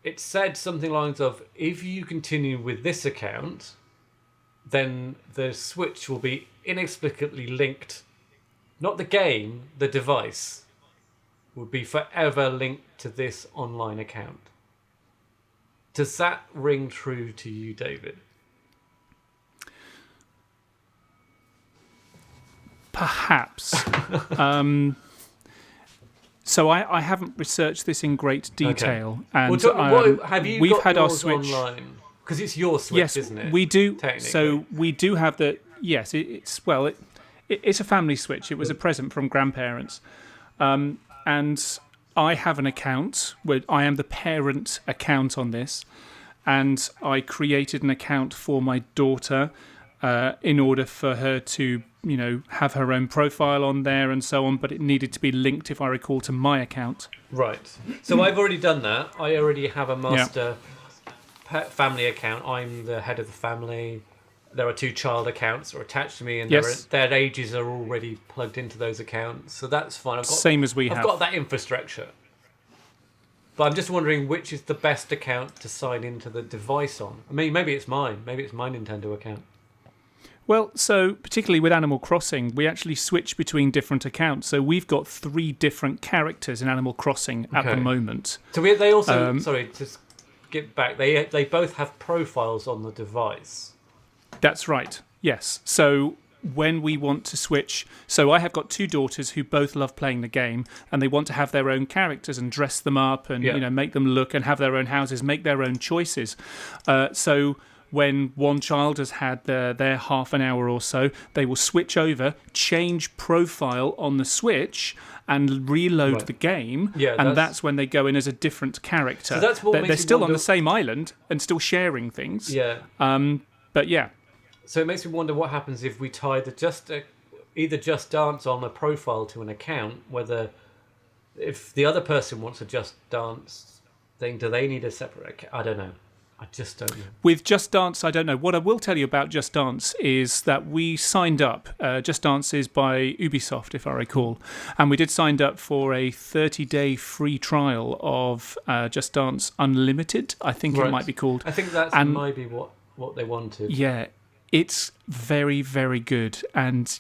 it said something along the lines of, if you continue with this account, then the Switch will be inexplicably linked. Not the game, the device would be forever linked to this online account. Does that ring true to you, David? Perhaps. So I haven't researched this in great detail, and have you we've got had our yours Switch online? Because it's your Switch, yes, isn't it? we do. Technically. So we do have the. Yes, it's a family Switch. It was a present from grandparents, and I have an account where I am the parent account on this, and I created an account for my daughter in order for her to have her own profile on there and so on. But it needed to be linked, if I recall, to my account. Right. So I've already done that. I already have a master pet family account. I'm the head of the family. There are 2 child accounts that are attached to me, and Yes. their ages are already plugged into those accounts. So that's fine. Same as we I've have. got that infrastructure. But I'm just wondering which is the best account to sign into the device on. I mean, maybe it's mine. Maybe it's my Nintendo account. Well, so particularly with Animal Crossing, we actually switch between different accounts. So we've got 3 different characters in Animal Crossing at the Okay. moment. So they also, sorry, to skip back, they both have profiles on the device. That's right, yes. So when we want to switch... So I have got 2 daughters who both love playing the game, and they want to have their own characters and dress them up and make them look and have their own houses, make their own choices. So when one child has had their half an hour or so, they will switch over, change profile on the Switch, and reload the game. Yeah, and that's when they go in as a different character. So that's what they're still on the same island and still sharing things. Yeah. But yeah. So it makes me wonder what happens if we tie either Just Dance on a profile to an account, whether if the other person wants a Just Dance thing, do they need a separate account? I don't know. I just don't know. With Just Dance, I don't know. What I will tell you about Just Dance is that we signed up. Just Dance is by Ubisoft, if I recall. And we did sign up for a 30-day free trial of Just Dance Unlimited, I think it might be called. I think that might be what they wanted. Yeah, it's very, very good. And,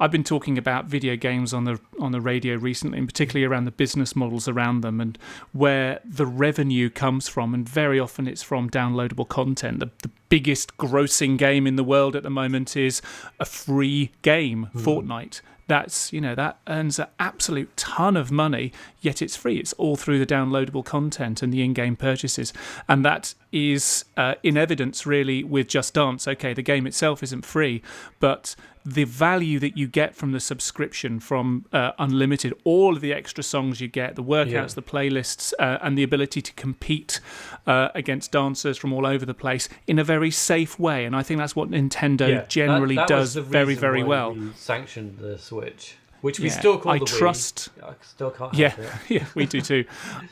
I've been talking about video games on the radio recently, and particularly around the business models around them and where the revenue comes from. And very often it's from downloadable content. The biggest grossing game in the world at the moment is a free game, Fortnite. That's, that earns an absolute ton of money, yet it's free. It's all through the downloadable content and the in-game purchases. And that is in evidence, really, with Just Dance. Okay, the game itself isn't free, but the value that you get from the subscription, from Unlimited, all of the extra songs you get, the workouts, the playlists, and the ability to compete against dancers from all over the place in a very safe way. And I think that's what Nintendo generally does very, very well. We sanctioned the Switch, which we still call the Wii. I still can't have it. Yeah, we do too.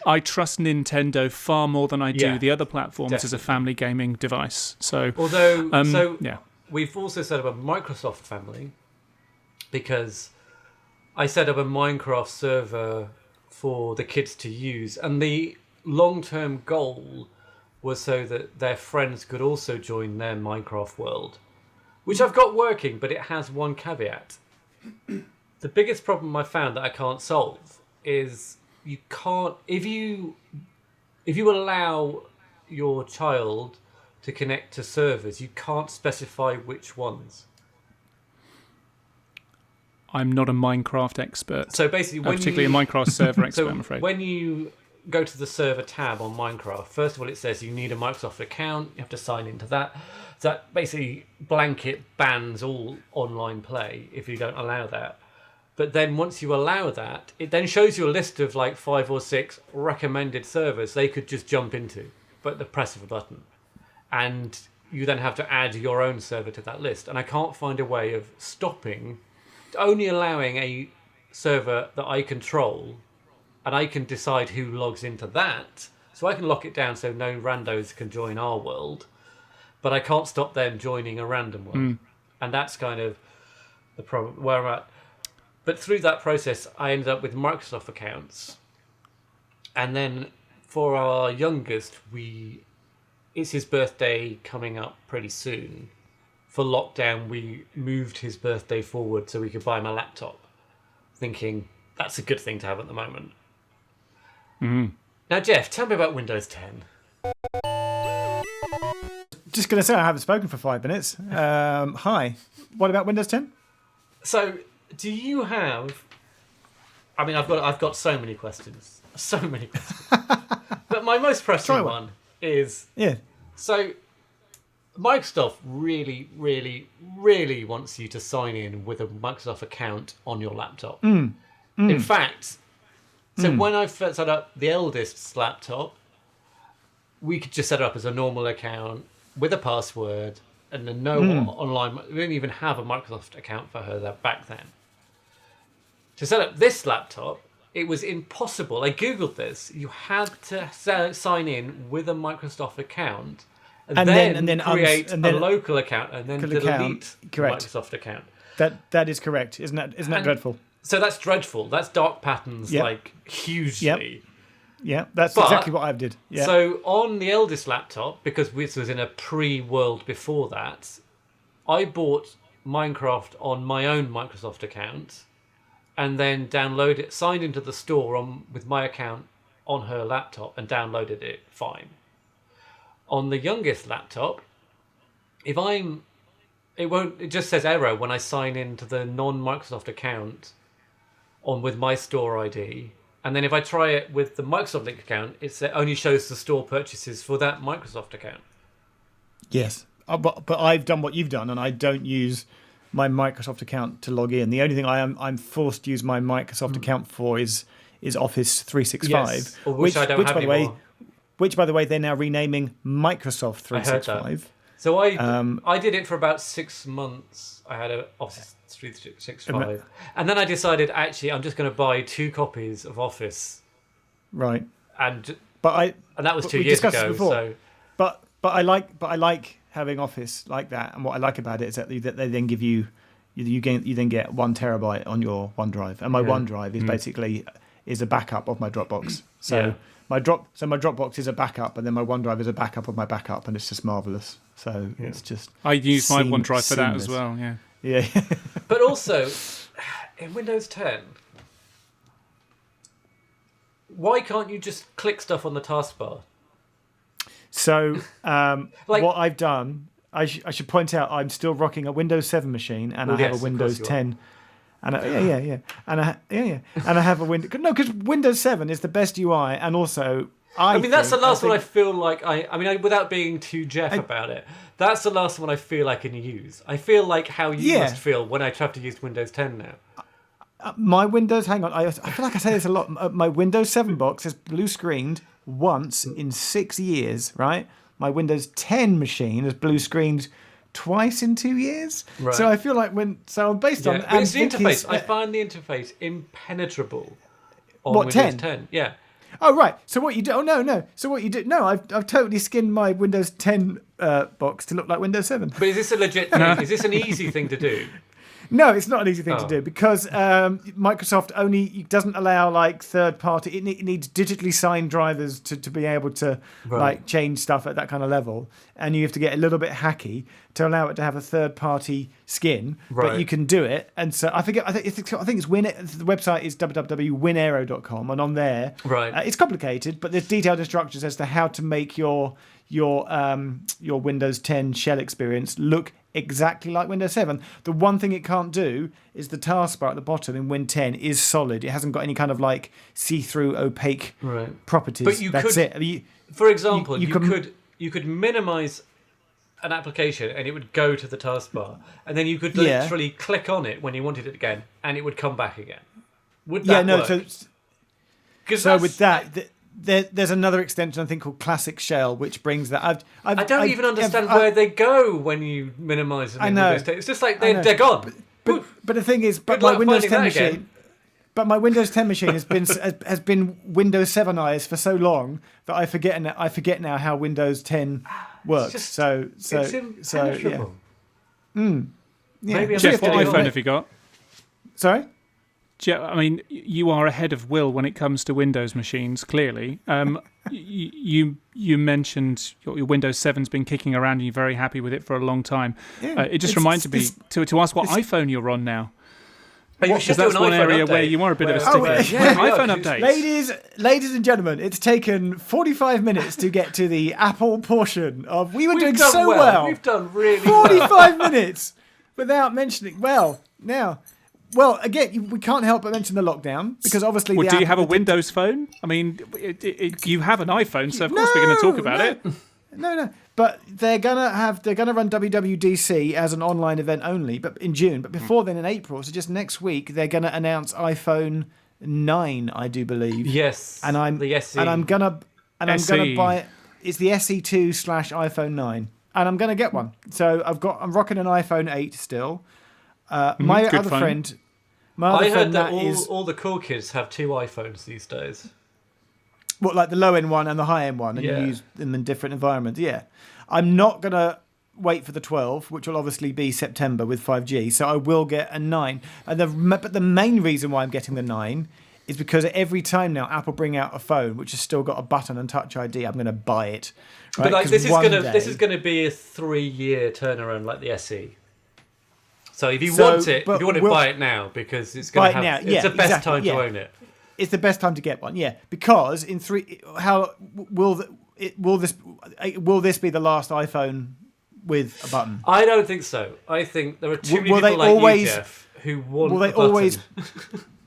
I trust Nintendo far more than I do the other platforms as a family gaming device. So, we've also set up a Microsoft family because I set up a Minecraft server for the kids to use, and the long-term goal was so that their friends could also join their Minecraft world, which I've got working, but it has one caveat. The biggest problem I found that I can't solve is you can't, if you allow your child to connect to servers, you can't specify which ones. I'm not a Minecraft expert. So basically, particularly a Minecraft server expert, I'm afraid. When you go to the server tab on Minecraft, first of all, it says you need a Microsoft account. You have to sign into that. So that basically blanket bans all online play if you don't allow that. But then once you allow that, it then shows you a list of like 5 or 6 recommended servers they could just jump into, but the press of a button. And you then have to add your own server to that list. And I can't find a way of stopping, only allowing a server that I control, and I can decide who logs into that. So I can lock it down so no randos can join our world, but I can't stop them joining a random one. And that's kind of the problem where I'm at. But through that process, I ended up with Microsoft accounts. And then for our youngest, it's his birthday coming up pretty soon. For lockdown, we moved his birthday forward so we could buy him a laptop, thinking that's a good thing to have at the moment. Now, Jeff, tell me about Windows 10. Just going to say I haven't spoken for 5 minutes. Hi. What about Windows 10? So, do you have... I mean, I've got so many questions. So many questions. But my most pressing one is... Yeah. So, Microsoft really, really, really wants you to sign in with a Microsoft account on your laptop. In fact, when I first set up the eldest's laptop, we could just set it up as a normal account with a password and then no online. We didn't even have a Microsoft account for her back then. To set up this laptop, it was impossible. I googled this. You had to sign in with a Microsoft account, and then create a local account, and then delete the Microsoft account. That is correct. Isn't that dreadful? So that's dreadful. That's dark patterns, like hugely. Yeah, that's exactly what I did. Yeah. So on the eldest laptop, because this was in a pre-world before that, I bought Minecraft on my own Microsoft account, and then signed into the store with my account on her laptop and downloaded it fine. On the youngest laptop, it just says error when I sign into the non-Microsoft account with my store ID. And then if I try it with the Microsoft Link account, it only shows the store purchases for that Microsoft account. Yes, but I've done what you've done, and I don't use my Microsoft account to log in. The only thing I'm forced to use my Microsoft account for is Office 365, Yes, or which I don't have by the anymore. way, which by the way they're now renaming Microsoft 365. I heard that. So I did it for about 6 months. I had an Office 365, and then I decided actually I'm just going to buy 2 copies of Office. Right. And that was 2 years ago. So. But I like having Office like that, and what I like about it is that they then give you then get 1 terabyte on your OneDrive, and my OneDrive is basically a backup of my Dropbox. So my Dropbox is a backup, and then my OneDrive is a backup of my backup, and it's just marvelous. So it's just I use my OneDrive for that as well. Yeah. Yeah. But also in Windows 10, why can't you just click stuff on the taskbar? So what I've done, I should point out, I'm still rocking a Windows 7 machine, and I have a Windows 10. And and I have a Windows. No, because Windows 7 is the best UI, and also I mean that's the last one I feel like I mean without being too Jeff about it, that's the last one I feel I can use. I feel like how you must feel when I have to use Windows 10 now. My Windows, hang on, I feel like I say this a lot. My Windows 7 box is blue screened once in 6 years, right? My Windows 10 machine is blue screened twice in 2 years. Right. So I feel like I'm based on. But it's the interface. I find the interface impenetrable on Windows 10. Yeah. Oh right. So what you do? Oh no. So what you do? No, I've totally skinned my Windows 10 box to look like Windows 7. But is this a legit thing? Is this an easy thing to do? No, it's not an easy thing to do because Microsoft only doesn't allow like third party. It needs digitally signed drivers to be able to like change stuff at that kind of level, and you have to get a little bit hacky to allow it to have a third party skin. But you can do it, and so I think it's Win. The website is www.winaero.com, and on there, it's complicated, but there's detailed instructions as to how to make your Windows 10 shell experience look exactly like Windows 7. The one thing it can't do is the taskbar at the bottom in Win 10 is solid. It hasn't got any kind of like see-through opaque properties. But that's it. For example, you could minimize an application and it would go to the taskbar, and then you could literally click on it when you wanted it again, and it would come back again. Would that work? So with that. There's another extension I think called Classic Shell, which brings that. I don't even understand where they go when you minimise them. I know. It's just like they're gone. But the thing is, my Windows 10 machine. But my Windows 10 machine has been Windows 7ized for so long that I forget now how Windows 10 works. It's impenetrable. Maybe Jeff, what iPhone have you got? Sorry. I mean, you are ahead of Will when it comes to Windows machines, clearly. You mentioned your Windows 7's been kicking around and you're very happy with it for a long time. It just reminds me to ask what iPhone you're on now. Because that's one area where you are a bit of a sticker. iPhone updates. Ladies and gentlemen, it's taken 45 minutes to get to the Apple portion of... We've doing so well. We've done really 45 minutes without mentioning... Well, again, we can't help but mention the lockdown because obviously. Well, do you have a Windows phone? I mean, you have an iPhone, so of course we're going to talk about it. No. But they're gonna run WWDC as an online event only, but in June. But before then, in April, so just next week, they're gonna announce iPhone 9, I do believe. Yes. And I'm the SE. I'm gonna buy it. It's the SE2/iPhone 9, and I'm gonna get one. So I'm rocking an iPhone 8 still. My other friend. I heard that all the cool kids have 2 iPhones these days. What, like the low end one and the high end one, and you use them in different environments? Yeah, I'm not gonna wait for the 12, which will obviously be September with 5G. So I will get a 9. But the main reason why I'm getting the 9 is because every time now Apple bring out a phone which has still got a button and Touch ID, I'm going to buy it. Right? But like this is going to be a 3-year turnaround like the SE. So if you want it, buy it now because it's going to have. It's the best time to own it. It's the best time to get one, because in 3, how will this be the last iPhone with a button? I don't think so. I think there are too many people like you, Jeff, who want. Will they always?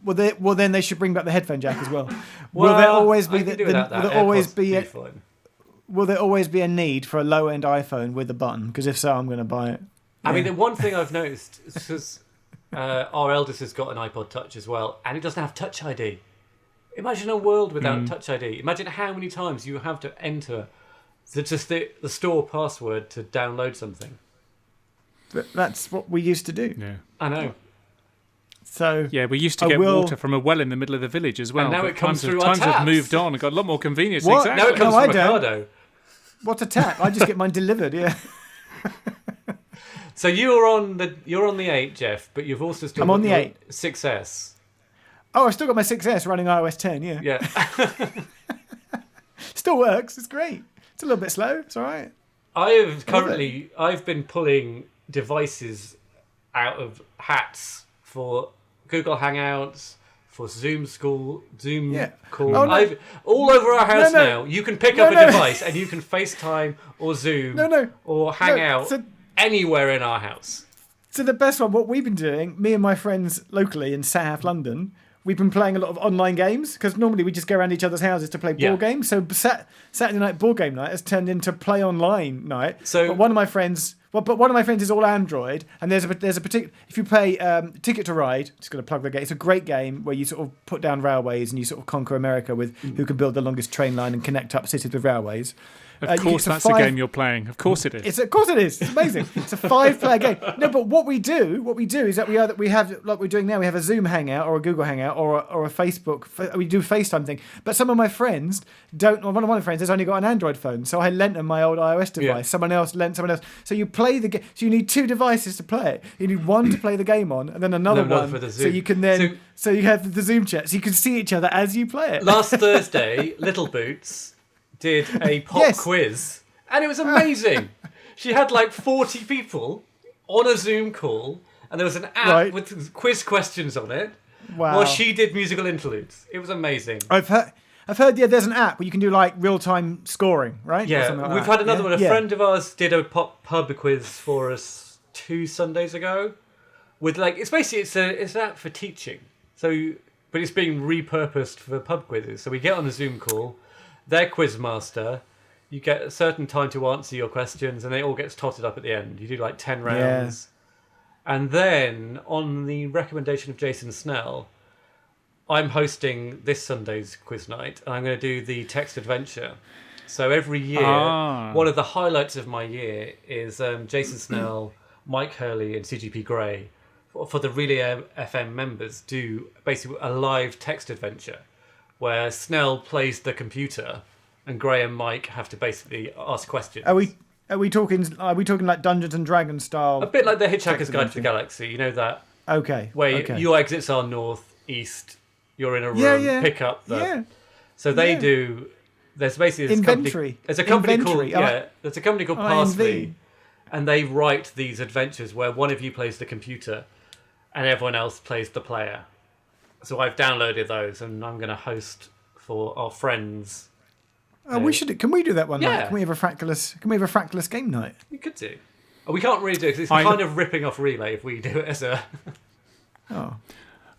Well, then they should bring back the headphone jack as well. Will there always be? Will there always be? will there always be a need for a low-end iPhone with a button? Because if so, I'm going to buy it. I mean, the one thing I've noticed is because our eldest has got an iPod Touch as well, and it doesn't have Touch ID. Imagine a world without Touch ID. Imagine how many times you have to enter the store password to download something. But that's what we used to do. Yeah. I know. So yeah, we used to get water from a well in the middle of the village as well. And now but it comes through our times taps. have moved on and got a lot more convenience. What? Exactly. Now it comes No, I from don't. Ocado. what's a tap? I just get mine delivered. Yeah. So you're on the 8, Jeff, but you've also still I'm got on the your 8. 6S. Oh, I've still got my 6S running iOS 10. Yeah. Yeah. Still works. It's great. It's a little bit slow. It's all right. I've been pulling devices out of hats for Google Hangouts, for Zoom call. Oh, no. All over our house No. now. You can pick up a device and you can FaceTime or Zoom or hang out anywhere in our house. So the best one, what we've been doing, me and my friends locally in South London, we've been playing a lot of online games because normally we just go around each other's houses to play board games. So Saturday night board game night has turned into play online night. So, but one of my friends is all Android, and there's a particular. If you play Ticket to Ride, just going to plug the game. It's a great game where you sort of put down railways and you sort of conquer America with who can build the longest train line and connect up cities with railways. Of course, that's the game you're playing. Of course, it is. Of course, it is. It's amazing. It's a 5-player game. No, but what we do is that we have like we're doing now. We have a Zoom hangout or a Google hangout or a Facebook. We do FaceTime thing. But some of my friends don't. Well, one of my friends has only got an Android phone, so I lent them my old iOS device. Yeah. Someone else lent someone else. So you play the game. So you need 2 devices to play it. You need one to play the game on, and then another one for the so Zoom. you can then. So you have the Zoom chat, so you can see each other as you play it. Last Thursday, Little Boots did a pop quiz. And it was amazing. She had like 40 people on a Zoom call, and there was an app with quiz questions on it. Wow. While she did musical interludes. It was amazing. I've heard there's an app where you can do like real-time scoring, right? Yeah, we've had another one. A friend of ours did a pub quiz for us 2 Sundays ago. With like, it's an app for teaching. So, but it's being repurposed for pub quizzes. So we get on a Zoom call, their quiz master. You get a certain time to answer your questions, and it all gets totted up at the end. You do like 10 rounds. Yeah. And then, on the recommendation of Jason Snell, I'm hosting this Sunday's quiz night, and I'm going to do the text adventure. So every year, one of the highlights of my year is Jason Snell, Mike Hurley, and CGP Grey, for the Relay FM members, do basically a live text adventure, where Snell plays the computer, and Gray and Mike have to basically ask questions. Are we talking like Dungeons and Dragons style? A bit like the Hitchhiker's Guide to the Galaxy, you know that? Okay. Where your exits are north, east, you're in a room, pick up the... Yeah. So they do... There's basically this inventory. There's a company called Parsley, and they write these adventures where one of you plays the computer and everyone else plays the player. So I've downloaded those, and I'm going to host for our friends... we should. Can we do that one night? Can we have a Frackulous game night? We could do. We can't really do it because it's kind of ripping off Relay if we do it as a.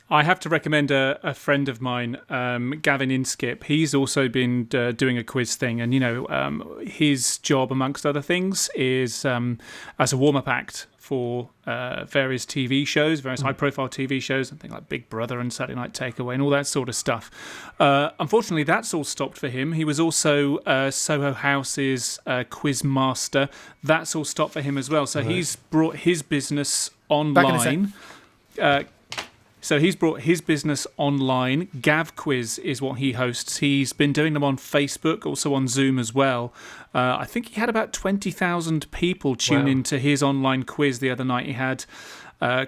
I have to recommend a friend of mine, Gavin Inskip. He's also been doing a quiz thing, and his job, amongst other things, is as a warm-up act for various TV shows, various high-profile TV shows, something like Big Brother and Saturday Night Takeaway and all that sort of stuff. Unfortunately, that's all stopped for him. He was also Soho House's quiz master. That's all stopped for him as well. So he's brought his business online. So he's brought his business online. Gav Quiz is what he hosts. He's been doing them on Facebook, also on Zoom as well. I think he had about 20,000 people tune into his online quiz the other night. He had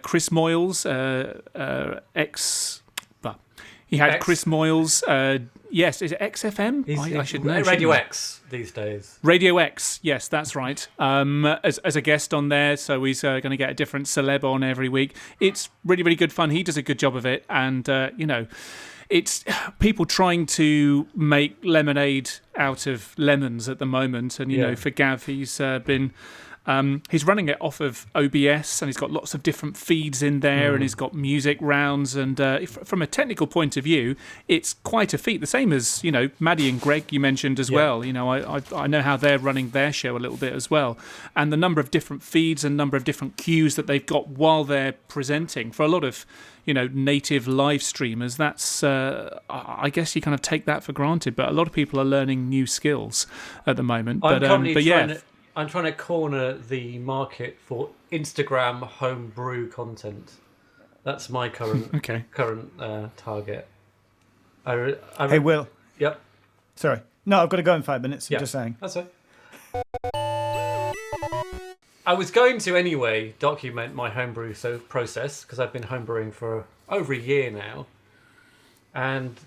Chris Moyles, Chris Moyles. Yes, is it XFM? I should know. Radio X these days. Radio X, yes, that's right. As a guest on there, so he's going to get a different celeb on every week. It's really, really good fun. He does a good job of it, and it's people trying to make lemonade out of lemons at the moment. And for Gav, he's been He's running it off of OBS, and he's got lots of different feeds in there, and he's got music rounds. And from a technical point of view, it's quite a feat. The same as Maddie and Greg you mentioned as well. I know how they're running their show a little bit as well, and the number of different feeds and number of different cues that they've got while they're presenting. For a lot of native live streamers, that's I guess you kind of take that for granted. But a lot of people are learning new skills at the moment. I'm trying to corner the market for Instagram homebrew content. That's my current target. Hey, Will. Yep. Sorry. No, I've got to go in 5 minutes. I'm just saying. That's right. I was going to anyway document my homebrew process because I've been homebrewing for over a year now, and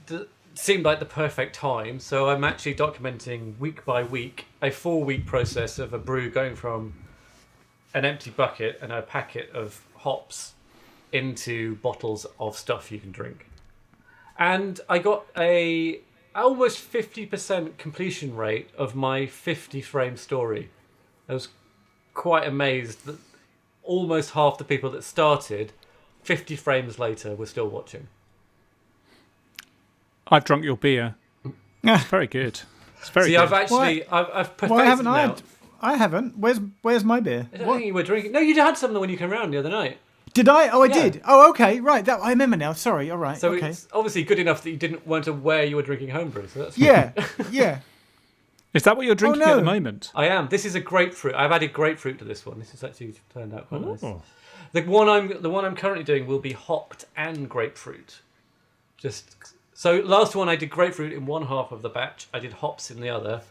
seemed like the perfect time. So I'm actually documenting week by week a 4-week process of a brew going from an empty bucket and a packet of hops into bottles of stuff you can drink. And I got a almost 50% completion rate of my 50 frame story. I was quite amazed that almost half the people that started 50 frames later were still watching. I've drunk your beer. It's very good. It's very good. I've actually I've perfected Why haven't now. I haven't. Where's my beer? I don't think you were drinking. No, you had some when you came round the other night. Did I? Oh, I did. Oh, okay, right. That I remember now. Sorry. All right. So okay. it's obviously good enough that you weren't aware you were drinking homebrew. So that's Yeah. Yeah. Is that what you're drinking at the moment? I am. This is a grapefruit. I've added grapefruit to this one. This has actually turned out quite nice. The one I'm currently doing will be hopped and grapefruit. So last one I did grapefruit in one half of the batch. I did hops in the other.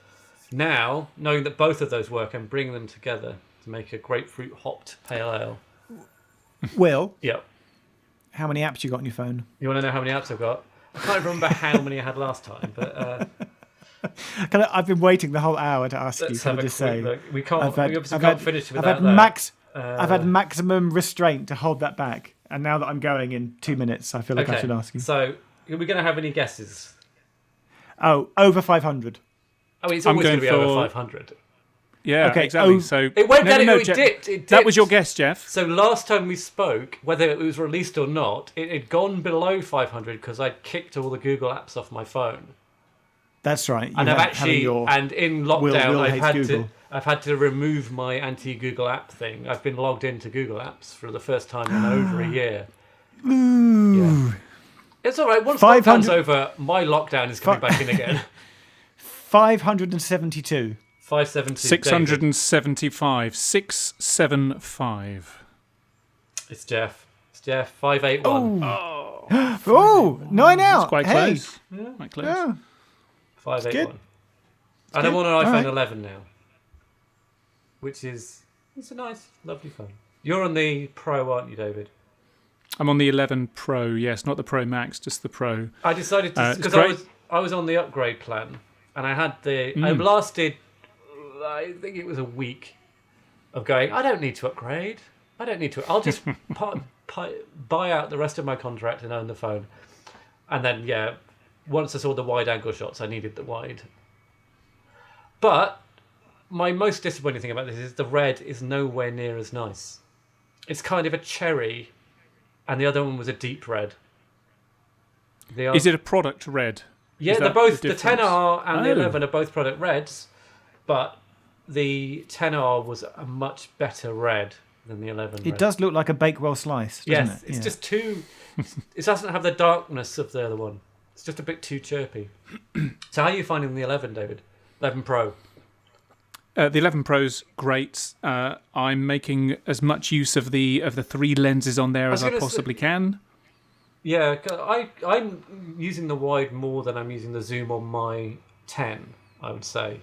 Now, knowing that both of those work, I'm bringing them together to make a grapefruit hopped pale ale. Will. Yep. How many apps you got on your phone? You want to know how many apps I've got? I can't remember how many I had last time, but I've been waiting the whole hour to ask you. let's Can have I a just quick say? look. We can't finish without I've had that. I've had maximum restraint to hold that back, and now that I'm going in 2 minutes, I feel like I should ask you. So, are we going to have any guesses? Oh, over 500. I mean, it's always going to be over 500. Yeah, Okay, exactly. So It went down. It Jeff, dipped. It dipped. That was your guess, Jeff. So last time we spoke, whether it was released or not, it had gone below 500 because I'd kicked all the Google apps off my phone. That's right. And in lockdown, I've had to remove my anti-Google app thing. I've been logged into Google Apps for the first time in over a year. Ooh. Yeah. It's all right. Once 500 lockdown's over, my lockdown is coming back in again. 572. 570. 675. 675. It's Jeff. 581. Oh, 9 out. It's quite hey. close. Yeah. Quite close. Yeah. 581. And I'm on an iPhone 11 now, which is a nice, lovely phone. You're on the Pro, aren't you, David? I'm on the 11 Pro. Yes, not the Pro Max, just the Pro. I decided to because I was on the upgrade plan, and I had I lasted. I think it was a week of going. I don't need to upgrade. I'll just buy out the rest of my contract and own the phone. And then once I saw the wide angle shots, I needed the wide. But my most disappointing thing about this is the red is nowhere near as nice. It's kind of a cherry, and the other one was a deep red. Is it a product red? Yeah, they're both. The 10R and the 11 are both product reds, but the 10R was a much better red than the 11. It does look like a Bakewell slice, doesn't it? It's just too. It doesn't have the darkness of the other one. It's just a bit too chirpy. So, how are you finding the 11, David? 11 Pro. The 11 Pro's great. I'm making as much use of the 3 lenses on there as I possibly can. Yeah, I'm using the wide more than I'm using the zoom on my 10, I would say.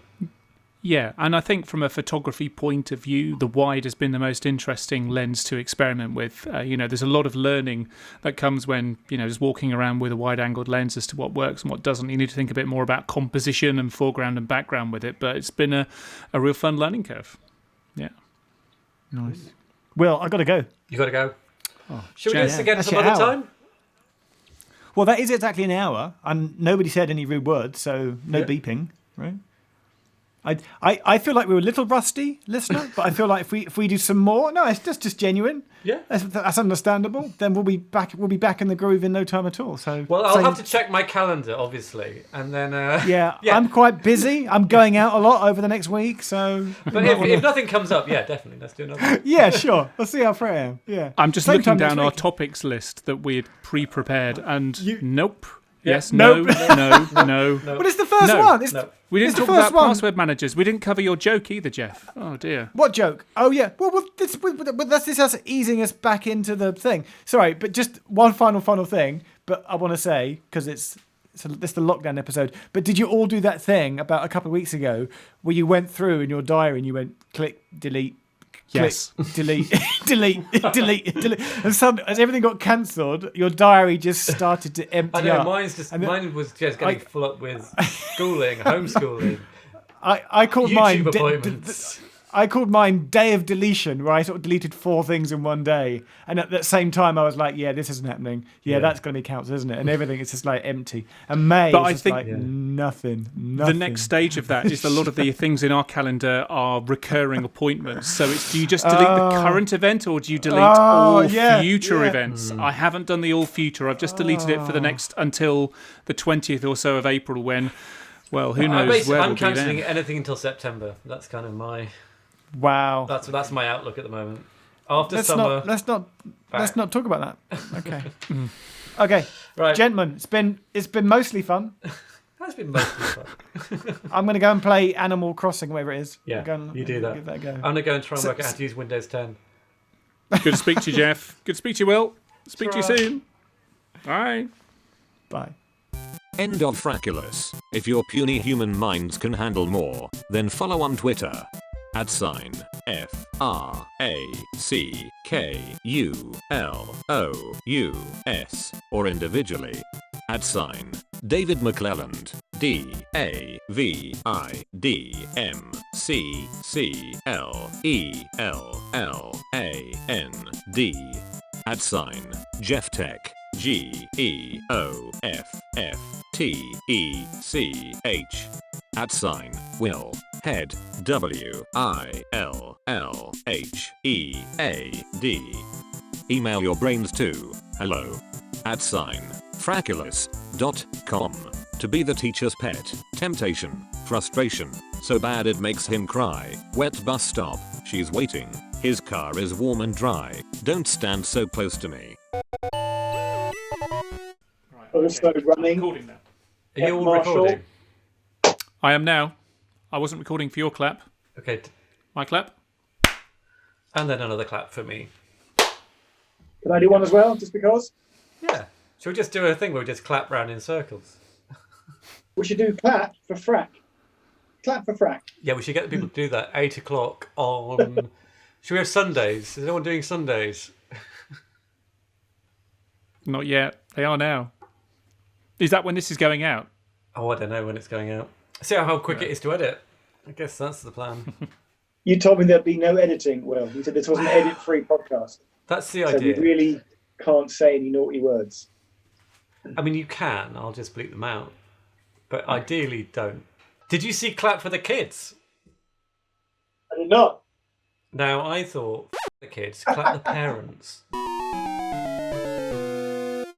Yeah, and I think from a photography point of view, the wide has been the most interesting lens to experiment with. There's a lot of learning that comes when, just walking around with a wide-angled lens as to what works and what doesn't. You need to think a bit more about composition and foreground and background with it, but it's been a real fun learning curve. Yeah. Nice. Well, I've got to go. You got to go. Should we do this Yeah. again That's some your other hour. time? Well, that is exactly an hour, and nobody said any rude words, so no beeping, right? I feel like we were a little rusty, listener, but I feel like if we do some more, no, it's just genuine. Yeah. That's understandable. Then we'll be back in the groove in no time at all. So Well, I'll have to check my calendar, obviously, and then. Yeah, I'm quite busy. I'm going out a lot over the next week, so. But if nothing comes up, yeah, definitely, let's do another one. Yeah, sure. We'll see how free I am. Yeah. I'm just Same looking time next down our week. topics list that we had pre-prepared, and nope. Yeah. Yes, Nope. no. But it's the first No. one. No. We didn't It's the talk about first one. password managers. We didn't cover your joke either, Jeff. Oh dear. What joke? Oh yeah. Well, this is easing us back into the thing. Sorry, but just one final thing. But I want to say because this is the lockdown episode. But did you all do that thing about a couple of weeks ago where you went through in your diary and you went click, delete, Yes. click, delete, delete. And suddenly, as everything got cancelled, your diary just started to empty I know, up. mine was just getting full up with schooling, homeschooling, I called YouTube mine appointments. I called mine day of deletion, where I sort of deleted 4 things in one day. And at that same time, I was like, yeah, this isn't happening. Yeah, that's going to be counts, isn't it? And everything is just like empty. And May But is I just think- like nothing. The next stage of that is a lot of the things in our calendar are recurring appointments. So do you just delete the current event or do you delete all future events? I haven't done the all future. I've just deleted it for the next until the 20th or so of April when, well, who knows where I'm we'll be cancelling then. anything until September. That's kind of my Wow. that's my outlook at the moment. After Let's summer, not talk about that. Okay. Okay. right? Gentlemen, it's been mostly fun. That's been mostly fun. I'm going to go and play Animal Crossing, whatever it is. Yeah, Go and you do that. Give that a go. I'm gonna go and try and work out how to use Windows 10. Good to speak to you, Jeff. Good to speak to you, Will. Speak to you soon. Bye. Bye. End of Frackulous. If your puny human minds can handle more, then follow on Twitter. @FRACKULOUS or individually. David McClelland. DAVIDMCCLELLAND. Jeff Tech. GEOFFTECH. @Will Head WILLHEAD. Email your brains to hello@frackulous.com to be the teacher's pet. Temptation, frustration, so bad it makes him cry. Wet bus stop, she's waiting. His car is warm and dry. Don't stand so close to me. Also running. Recording now. Are you all Marshall. recording? I am now. I wasn't recording for your clap. Okay, My clap? and then another clap for me. Can I do one as well, just because? Yeah. Should we just do a thing where we just clap round in circles? We should do clap for frack. Clap for frack. Yeah, we should get the people to do that. 8 o'clock on. Should we have Sundays? Is anyone doing Sundays? Not yet. They are now. Is that when this is going out? Oh, I don't know when it's going out. See how quick it is to edit. I guess that's the plan. You told me there'd be no editing, Will. You said this was an edit-free podcast. That's the So we idea. really can't say any naughty words. I mean, you can. I'll just bleep them out. But ideally, don't. Did you see Clap for the Kids? I did not. Now, I thought, the kids, clap the parents.